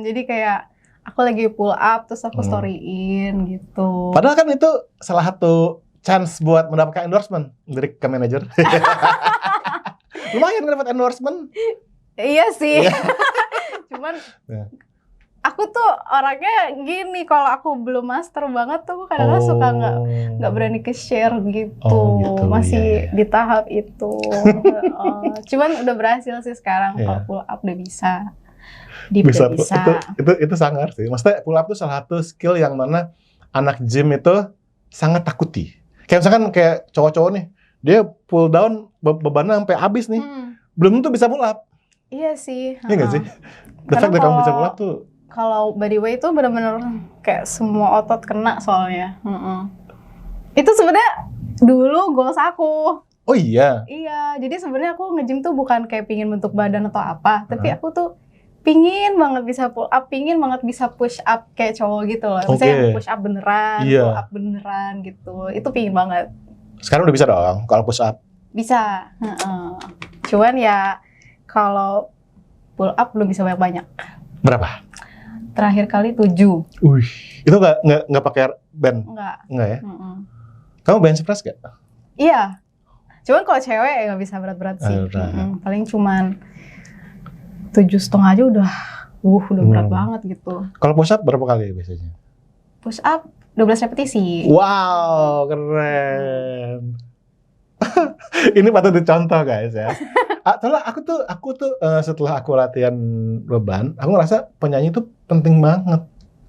Jadi kayak aku lagi pull up terus aku storyin gitu. Padahal kan itu salah satu chance buat mendapatkan endorsement dari ke manajer. Lumayan dapat endorsement. Iya sih. Iya. Cuman Ya. aku tuh orangnya gini, kalau aku belum master banget tuh aku kadang-kadang suka nggak berani ke share gitu. Oh, gitu, Masih iya. di tahap itu. Cuman udah berhasil sih sekarang. Iya. Kalau pull up udah bisa. Deep Bisa, udah bisa. itu sangar sih. Maksudnya pull up tuh salah satu skill yang mana anak gym itu sangat takuti. Kayak misalkan kayak cowok-cowok nih, dia pull down bebannya sampai habis nih. Belum tentu bisa pull up. Iya sih. Iya nggak sih? The Karena fact that kamu bisa kalau- pull up tuh. Kalau body weight itu bener-bener kayak semua otot kena soalnya. Itu sebenarnya dulu goals aku. Oh iya. Iya, jadi sebenarnya aku nge-gym tuh bukan kayak pingin bentuk badan atau apa, tapi aku tuh pingin banget bisa pull up, pingin banget bisa push up kayak cowok gitu loh. Oke. Misalnya push up beneran, Iya. pull up beneran gitu. Itu pingin banget. Sekarang udah bisa dong kalau push up. Bisa. Heeh. Cuman ya kalau pull up belum bisa banyak-banyak. Berapa? Terakhir kali 7. Wih, itu nggak pakai band? Nggak ya? Mm-mm. Kamu bench press gak? Iya. Cuman kalau cewek ya nggak bisa berat-berat sih. Berat. Paling cuman 7,5 aja udah berat banget gitu. Kalau push up berapa kali biasanya? Push up 12 repetisi. Wow, keren. Ini patut dicontoh guys ya. Soalnya aku tuh setelah aku latihan beban, aku ngerasa penyanyi itu penting banget.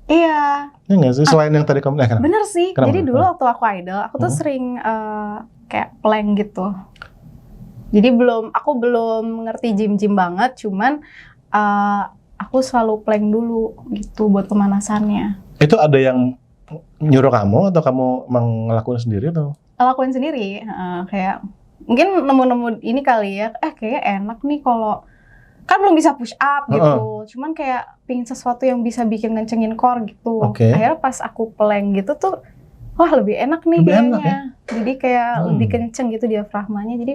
Iya. Ini nggak sih? Selain yang tadi kamu kenapa? Bener sih. Kenapa? Jadi dulu waktu aku idol, aku tuh sering kayak plank gitu. Jadi aku belum ngerti gym banget, cuman aku selalu plank dulu gitu buat pemanasannya. Itu ada yang nyuruh kamu atau kamu emang ngelakuin sendiri tuh? Lakuin sendiri, kayak mungkin nemu-nemu ini kali ya, kayaknya enak nih kalau kan belum bisa push up gitu, cuman kayak pingin sesuatu yang bisa bikin ngencengin core gitu. Oke. Akhirnya pas aku plank gitu tuh, wah lebih enak nih Lebih kayaknya. enak ya? Jadi kayak lebih kenceng gitu diafragmanya. Jadi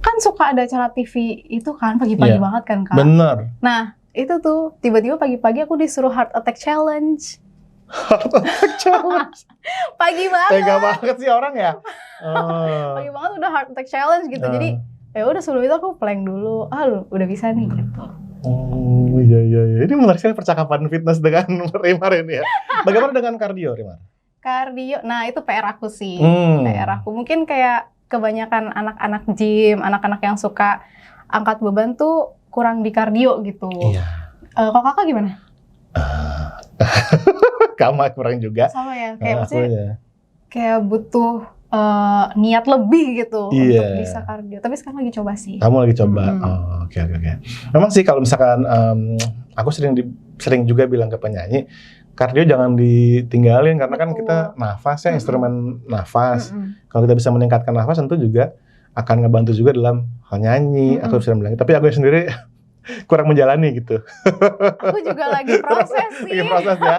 kan suka ada acara TV itu kan pagi-pagi Iya. banget kan Kak. Bener. Nah itu tuh tiba-tiba pagi-pagi aku disuruh heart attack challenge. Heart attack challenge. Pagi banget. Tega banget sih orang ya. Pagi banget udah heart attack challenge gitu. Jadi ya udah sebelum itu aku plank dulu. Udah bisa nih gitu. Oh iya. Ini menarik sekali percakapan fitness dengan Rimar ini ya. Bagaimana dengan kardio, Rimar? Kardio, nah itu PR aku sih. Hmm. PR aku mungkin kayak kebanyakan anak-anak gym, anak-anak yang suka angkat beban tuh kurang di kardio gitu. Iya. Kalau kakak gimana? Kamu kurang juga. Sama ya, kayak Aku maksudnya ya. kayak butuh niat lebih gitu Iya. untuk bisa kardio. Tapi sekarang lagi coba sih. Kamu lagi coba. Mm-mm. Oh, oke. Memang sih kalau misalkan aku sering juga bilang ke penyanyi, kardio jangan ditinggalin karena kan Betul. kita nafas ya, instrumen nafas. Mm-mm. Kalau kita bisa meningkatkan nafas tentu juga akan ngebantu juga dalam hal nyanyi. Mm-mm. Aku bisa bilang, tapi aku sendiri kurang menjalani gitu. Aku juga lagi proses sih. Lagi proses ya.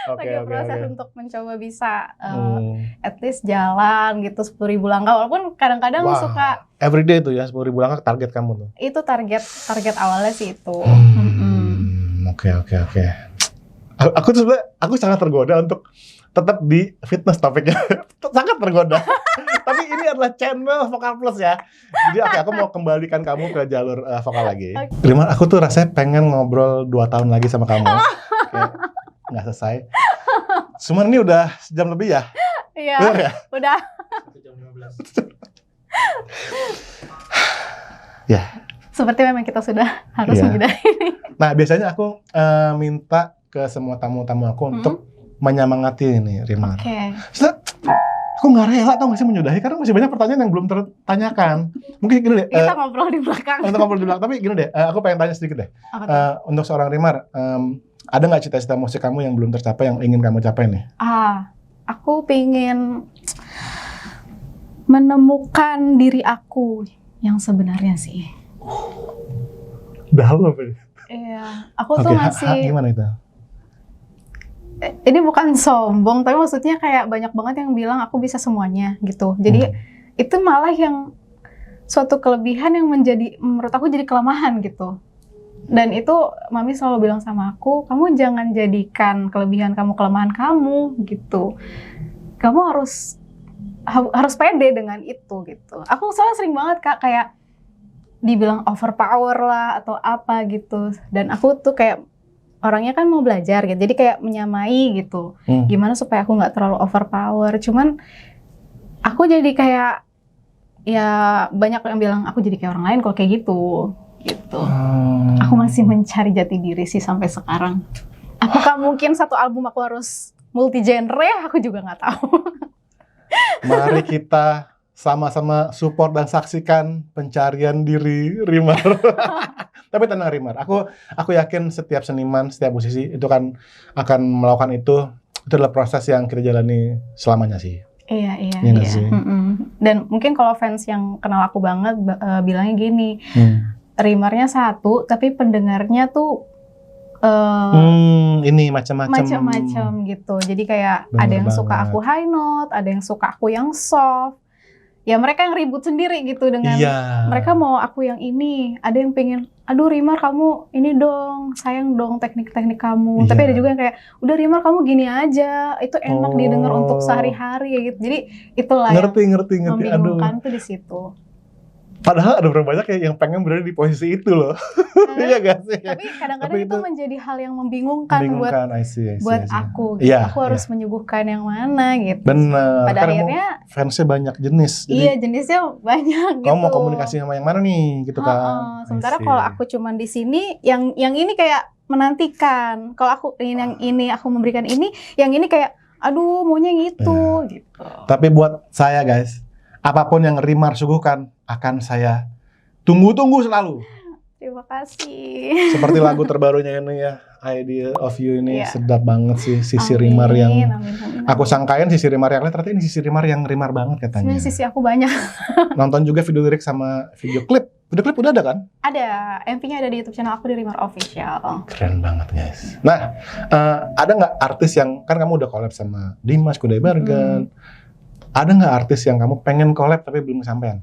Oke. Lagi proses untuk mencoba bisa Hmm. at least jalan gitu 10.000 langkah. Walaupun kadang-kadang Wah. Suka Everyday tuh ya 10.000 langkah target kamu tuh. itu target awalnya sih itu. Oke. Aku tuh sebenarnya aku sangat tergoda untuk tetap di fitness topiknya. Sangat tergoda. Tapi ini adalah channel Vokal Plus ya. Jadi aku mau kembalikan kamu ke jalur vokal lagi. Rimar, aku tuh rasanya pengen ngobrol 2 tahun lagi sama kamu. Kayak nggak selesai. Cuman ini udah sejam lebih ya. Iya, Benar ya? udah. Jam 15. Ya. Seperti memang kita sudah harus Iya. menyudahi. Nah, biasanya aku minta ke semua tamu-tamu aku untuk menyemangati ini, Rimar. Oke. Setelah, aku nggak rela tau gak sih menyudahi karena masih banyak pertanyaan yang belum tertanyakan. Mungkin gini deh, Kita ngobrol di belakang. untuk ngobrol di belakang, tapi gini deh, aku pengen tanya sedikit deh. Apa tuh? Untuk seorang Rimar, ada nggak cita-cita musik kamu yang belum tercapai yang ingin kamu capai nih? Aku pengen menemukan diri aku yang sebenarnya sih. Dalam apa ya? Iya, aku tuh masih. Gimana itu? Ini bukan sombong, tapi maksudnya kayak banyak banget yang bilang aku bisa semuanya gitu. Jadi itu malah yang suatu kelebihan yang menurut aku jadi kelemahan gitu. Dan itu Mami selalu bilang sama aku, kamu jangan jadikan kelebihan kamu kelemahan kamu gitu. Kamu harus pede dengan itu gitu. Aku soalnya sering banget Kak kayak dibilang overpower lah atau apa gitu. Dan aku tuh kayak orangnya kan mau belajar gitu, jadi kayak menyamai gitu. Gimana supaya aku nggak terlalu overpower. Cuman aku jadi kayak ya banyak yang bilang aku jadi kayak orang lain kalau kayak gitu. Aku masih mencari jati diri sih sampai sekarang. Apakah mungkin satu album aku harus multi genre? Aku juga nggak tahu. Mari kita sama-sama support dan saksikan pencarian diri Rimar. Tapi tenang Rimar, aku yakin setiap seniman, setiap musisi itu kan akan melakukan itu adalah proses yang kita jalani selamanya sih. Iya. nggak sih? Dan mungkin kalau fans yang kenal aku banget bilangnya gini, Rimarnya satu, tapi pendengarnya tuh Ini macam-macam. macam-macam gitu. Jadi kayak Bener ada yang suka banget. aku high note, ada yang suka aku yang soft. Ya mereka yang ribut sendiri gitu dengan Iya. mereka mau aku yang ini. Ada yang pengen, aduh Rimar kamu ini dong, sayang dong teknik-teknik kamu. Tapi Iya. ada juga yang kayak, udah Rimar kamu gini aja, itu enak Oh. didengar untuk sehari-hari ya gitu. Jadi itulah yang Ngerti. Aduh. membingungkan tuh di situ. Padahal ada berapa banyak yang pengen berada di posisi itu loh. Iya gak sih? Tapi kadang-kadang Tapi itu itu menjadi hal yang membingungkan buat Membingungkan, I see. aku. Gitu. Iya, Aku harus menyuguhkan yang mana gitu. Bener. Pada Karena akhirnya fansnya banyak jenis. Jadi iya jenisnya banyak gitu. kamu mau komunikasi sama yang mana nih gitu kan? Heeh. Sementara I see. kalau aku cuman di sini, yang ini kayak menantikan. Kalau aku yang ini aku memberikan ini, yang ini kayak aduh maunya yang itu gitu. Tapi buat saya guys, apapun yang Rimar suguhkan akan saya tunggu selalu. Terima kasih. Seperti lagu terbarunya ini ya, Idea of You ini Iya. sedap banget sih sisi Amin, Rimar yang amin. aku sangkain sisi Rimar yang lain, ternyata ini sisi Rimar yang Rimar banget katanya. Sebenarnya sisi aku banyak. Nonton juga video lirik sama video klip. Video klip udah ada kan? Ada, MV-nya ada di YouTube channel aku di Rimar Official. Keren banget guys. Nah, ada nggak artis yang, kan kamu udah collab sama Dimas Kudaibergen. Ada nggak artis yang kamu pengen collab tapi belum kesampaian?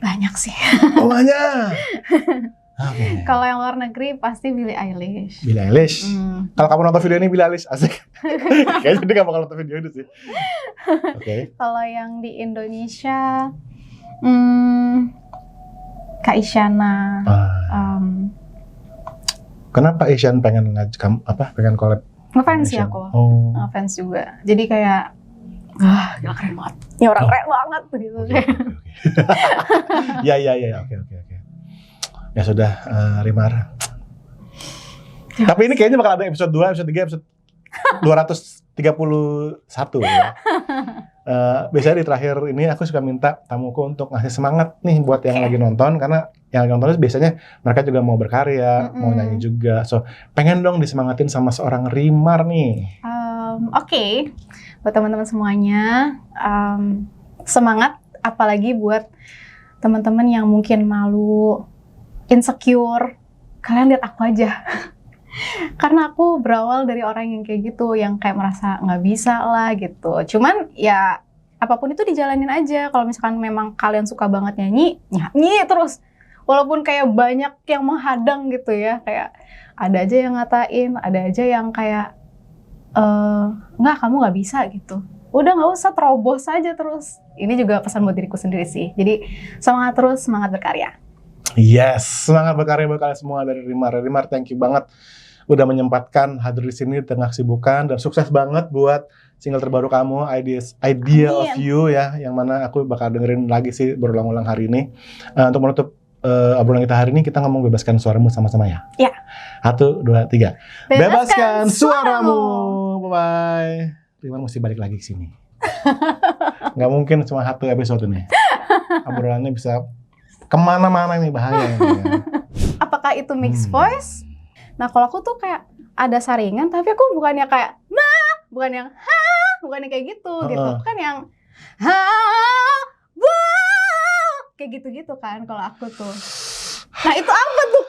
Banyak sih. Oh banyak. Oke. Kalau yang luar negeri pasti Billie Eilish. Billie Eilish. Kalau kamu nonton video ini Billie Eilish asik. Kayaknya dia nggak bakal nonton video ini sih. Oke. Kalau yang di Indonesia, Kak Isyana. Kenapa Asian pengen pengen collab? Ngefans sih Asian? aku. Oh. Ngefans juga. Jadi kayak, gila keren banget. Ini orang keren banget gitu. Oke. Ya. Oke. Ya sudah, Rimar. Tapi ini kayaknya bakal ada episode 2, episode 3, episode 231 ya. Biasanya di terakhir ini aku suka minta tamuku untuk ngasih semangat nih buat yang lagi nonton, karena yang lagi nonton itu biasanya mereka juga mau berkarya, mau nyanyi juga. So, pengen dong disemangatin sama seorang Rimar nih. Oke. Buat teman-teman semuanya, semangat, apalagi buat teman-teman yang mungkin malu, insecure, kalian lihat aku aja. Karena aku berawal dari orang yang kayak gitu, yang kayak merasa nggak bisa lah gitu. Cuman ya apapun itu dijalanin aja. Kalau misalkan memang kalian suka banget nyanyi terus. Walaupun kayak banyak yang menghadang gitu ya, kayak ada aja yang ngatain, ada aja yang kayak nggak, kamu nggak bisa gitu. Udah nggak usah, terobos aja terus. Ini juga pesan buat diriku sendiri sih. Jadi semangat terus, semangat berkarya. Yes, semangat berkarya buat kalian semua dari Rimar. Rimar, thank you banget udah menyempatkan hadir di sini di tengah kesibukan, dan sukses banget buat single terbaru kamu, Idea of You ya, yang mana aku bakal dengerin lagi sih berulang-ulang hari ini. Untuk menutup obrolan kita hari ini, kita ngomong bebaskan suaramu sama-sama ya. Ya. 1, 2, 3. Bebaskan suaramu. Bye-bye. Rimar mesti balik lagi ke sini. Nggak mungkin cuma 1 episode nih. Obrolannya bisa kemana-mana ini, bahaya ini. Apakah itu mixed voice? Nah kalau aku tuh kayak ada saringan, tapi aku bukannya kayak bukan yang bukannya kayak gitu gitu. Aku kan yang kayak gitu-gitu kan kalau aku tuh. Nah itu apa tuh